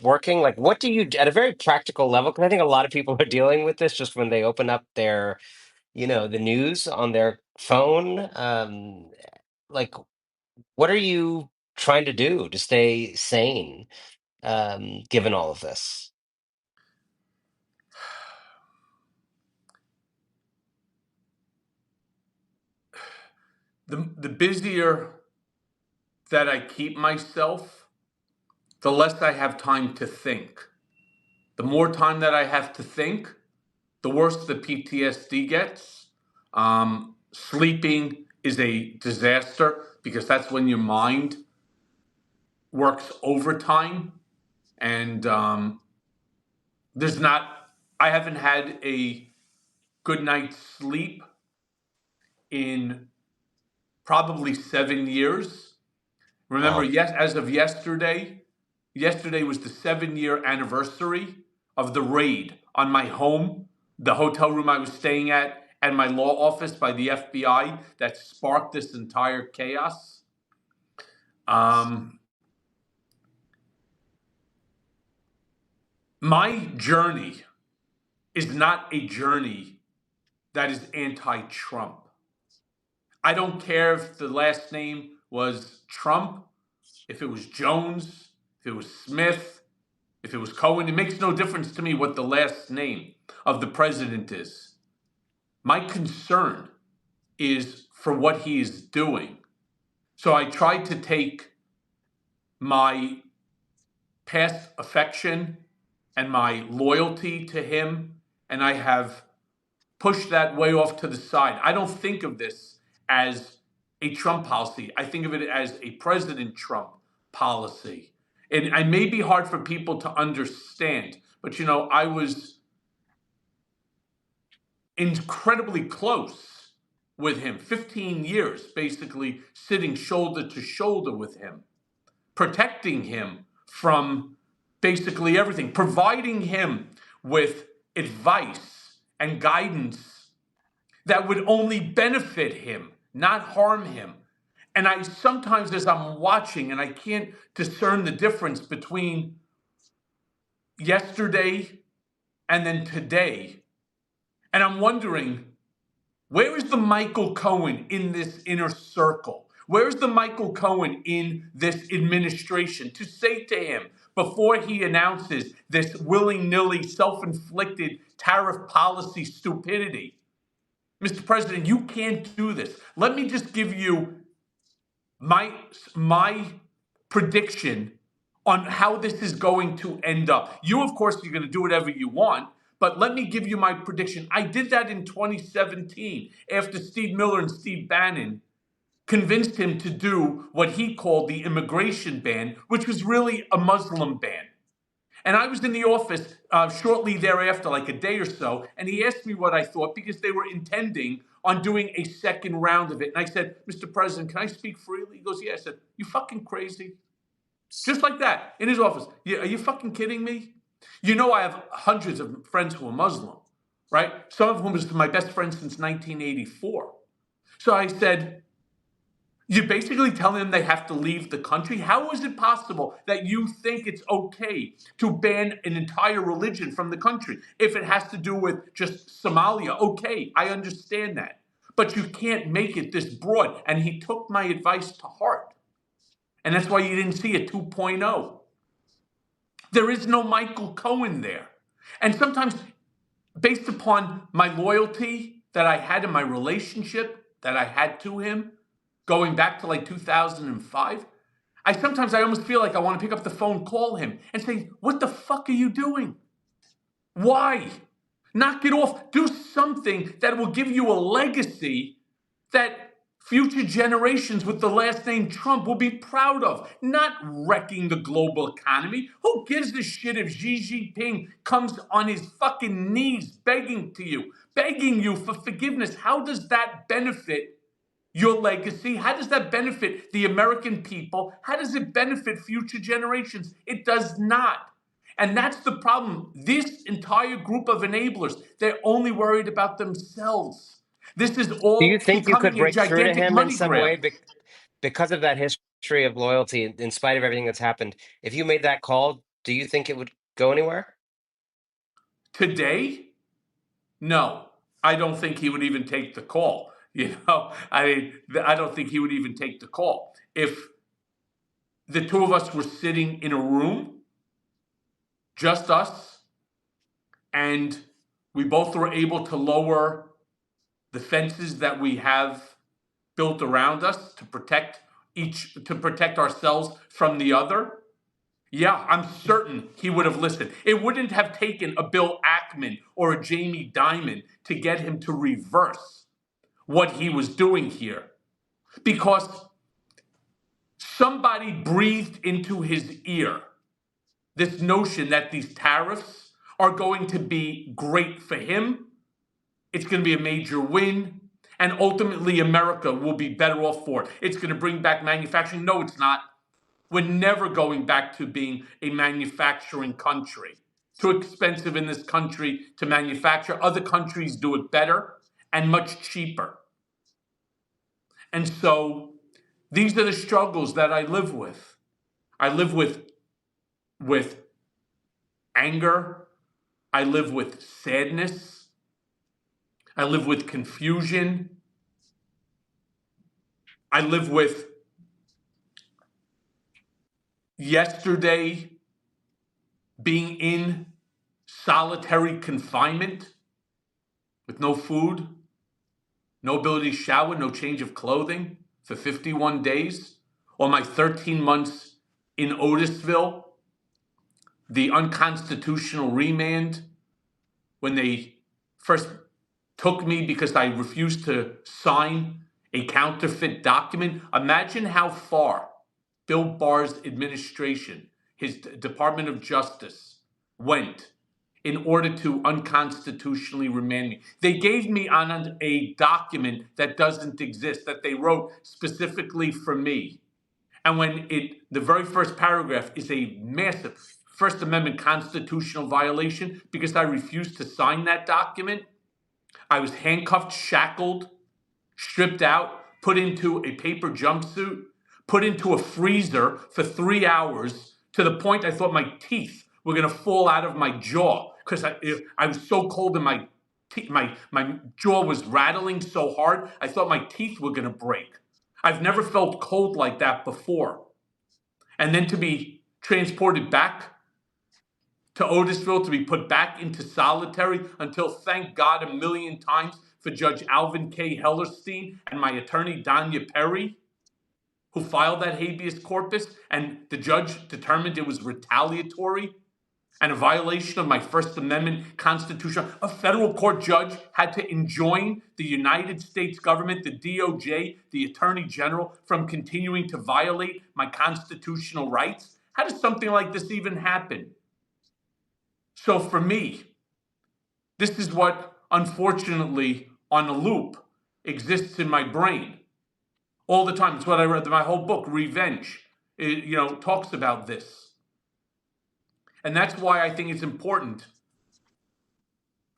working? Like, what do you at a very practical level? Because I think a lot of people are dealing with this just when they open up their, the news on their phone. Like, what are you trying to do to stay sane, given all of this? The busier that I keep myself, the less I have time to think. The more time that I have to think, the worse the PTSD gets. Sleeping is a disaster because that's when your mind works overtime. And there's not, I haven't had a good night's sleep in probably 7 years. Remember, Wow. yes, as of yesterday was the 7 year anniversary of the raid on my home, the hotel room I was staying at, and my law office by the FBI that sparked this entire chaos. Um, my journey is not a journey that is anti-Trump. I don't care if the last name was Trump, if it was Jones, if it was Smith, if it was Cohen. It makes no difference to me what the last name of the president is. My concern is for what he is doing. So I tried to take my past affection and my loyalty to him, and I have pushed that way off to the side. I don't think of this as a Trump policy. I think of it as a President Trump policy. And it may be hard for people to understand, but I was incredibly close with him, 15 years basically sitting shoulder to shoulder with him, protecting him from basically everything, providing him with advice and guidance that would only benefit him, not harm him. And I sometimes, as I'm watching, and I can't discern the difference between yesterday and then today, and I'm wondering, where is the Michael Cohen in this inner circle? Where is the Michael Cohen in this administration to say to him before he announces this willy-nilly self-inflicted tariff policy stupidity? Mr. President, you can't do this. Let me just give you my prediction on how this is going to end up. You, of course, you're going to do whatever you want, but let me give you my prediction. I did that in 2017 after Steve Miller and Steve Bannon convinced him to do what he called the immigration ban, which was really a Muslim ban. And I was in the office shortly thereafter, like a day or so, and he asked me what I thought because they were intending on doing a second round of it. And I said, Mr. President, can I speak freely? He goes, yeah. I said, you fucking crazy? Just like that, in his office. Yeah, are you fucking kidding me? I have hundreds of friends who are Muslim, right? Some of whom is my best friends since 1984. So I said, you're basically telling them they have to leave the country? How is it possible that you think it's okay to ban an entire religion from the country? If it has to do with just Somalia, okay, I understand that. But you can't make it this broad. And he took my advice to heart. And that's why you didn't see a 2.0. There is no Michael Cohen there. And sometimes, based upon my loyalty that I had in my relationship that I had to him, going back to like 2005, I almost feel like I want to pick up the phone, call him, and say, what the fuck are you doing? Why? Knock it off. Do something that will give you a legacy that future generations with the last name Trump will be proud of, not wrecking the global economy. Who gives a shit if Xi Jinping comes on his fucking knees begging you for forgiveness? How does that benefit your legacy? How does that benefit the American people? How does it benefit future generations? It does not. And that's the problem. This entire group of enablers, they're only worried about themselves. This is Do you all think you could becoming a break through to gigantic him in money some grab. way because of that history of loyalty, in spite of everything that's happened? If you made that call, do you think it would go anywhere? Today, no. I don't think he would even take the call. I don't think he would even take the call. If the two of us were sitting in a room, just us, and we both were able to lower the fences that we have built around us to protect ourselves from the other, yeah, I'm certain he would have listened. It wouldn't have taken a Bill Ackman or a Jamie Dimon to get him to reverse what he was doing here, because somebody breathed into his ear this notion that these tariffs are going to be great for him. It's going to be a major win. And ultimately, America will be better off for it. It's going to bring back manufacturing. No, it's not. We're never going back to being a manufacturing country. Too expensive in this country to manufacture. Other countries do it better and much cheaper. And so These are the struggles that I live with. I live with anger. I live with sadness. I live with confusion. I live with yesterday being in solitary confinement with no food, no ability to shower, no change of clothing for 51 days, or my 13 months in Otisville, the unconstitutional remand when they first took me because I refused to sign a counterfeit document. Imagine how far Bill Barr's administration, his Department of Justice, went in order to unconstitutionally remand me. They gave me on a document that doesn't exist, that they wrote specifically for me. And when the very first paragraph is a massive First Amendment constitutional violation because I refused to sign that document. I was handcuffed, shackled, stripped out, put into a paper jumpsuit, put into a freezer for 3 hours to the point I thought my teeth were going to fall out of my jaw because I was so cold and my jaw was rattling so hard. I thought my teeth were going to break. I've never felt cold like that before. And then to be transported back to Otisville, to be put back into solitary until, thank God, a million times for Judge Alvin K. Hellerstein and my attorney, Danya Perry, who filed that habeas corpus, and the judge determined it was retaliatory and a violation of my First Amendment Constitution. A federal court judge had to enjoin the United States government, the DOJ, the Attorney General, from continuing to violate my constitutional rights. How does something like this even happen? So for me, this is what, unfortunately, on a loop, exists in my brain all the time. It's what I read. My whole book, Revenge, talks about this. And that's why I think it's important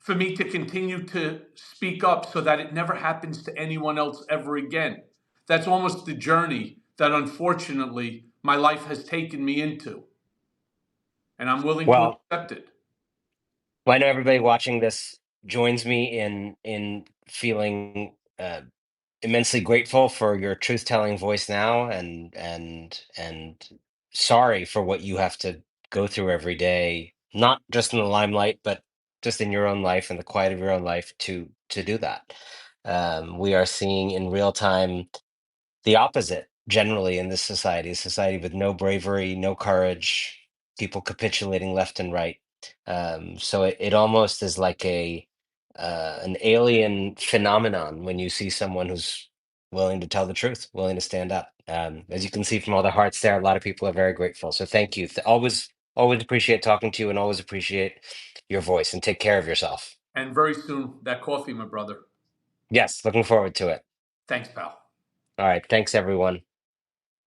for me to continue to speak up so that it never happens to anyone else ever again. That's almost the journey that, unfortunately, my life has taken me into. And I'm willing to Well, accept it. I know everybody watching this joins me in feeling immensely grateful for your truth-telling voice now, and sorry for what you have to go through every day, not just in the limelight, but just in your own life, in the quiet of your own life, to do that. We are seeing in real time the opposite generally in this society, a society with no bravery, no courage, people capitulating left and right. So it almost is like an alien phenomenon when you see someone who's willing to tell the truth, willing to stand up. As you can see from all the hearts there, a lot of people are very grateful. So thank you. Always appreciate talking to you, and always appreciate your voice. And take care of yourself. And very soon, that coffee, my brother. Yes, looking forward to it. Thanks, pal. All right. Thanks, everyone.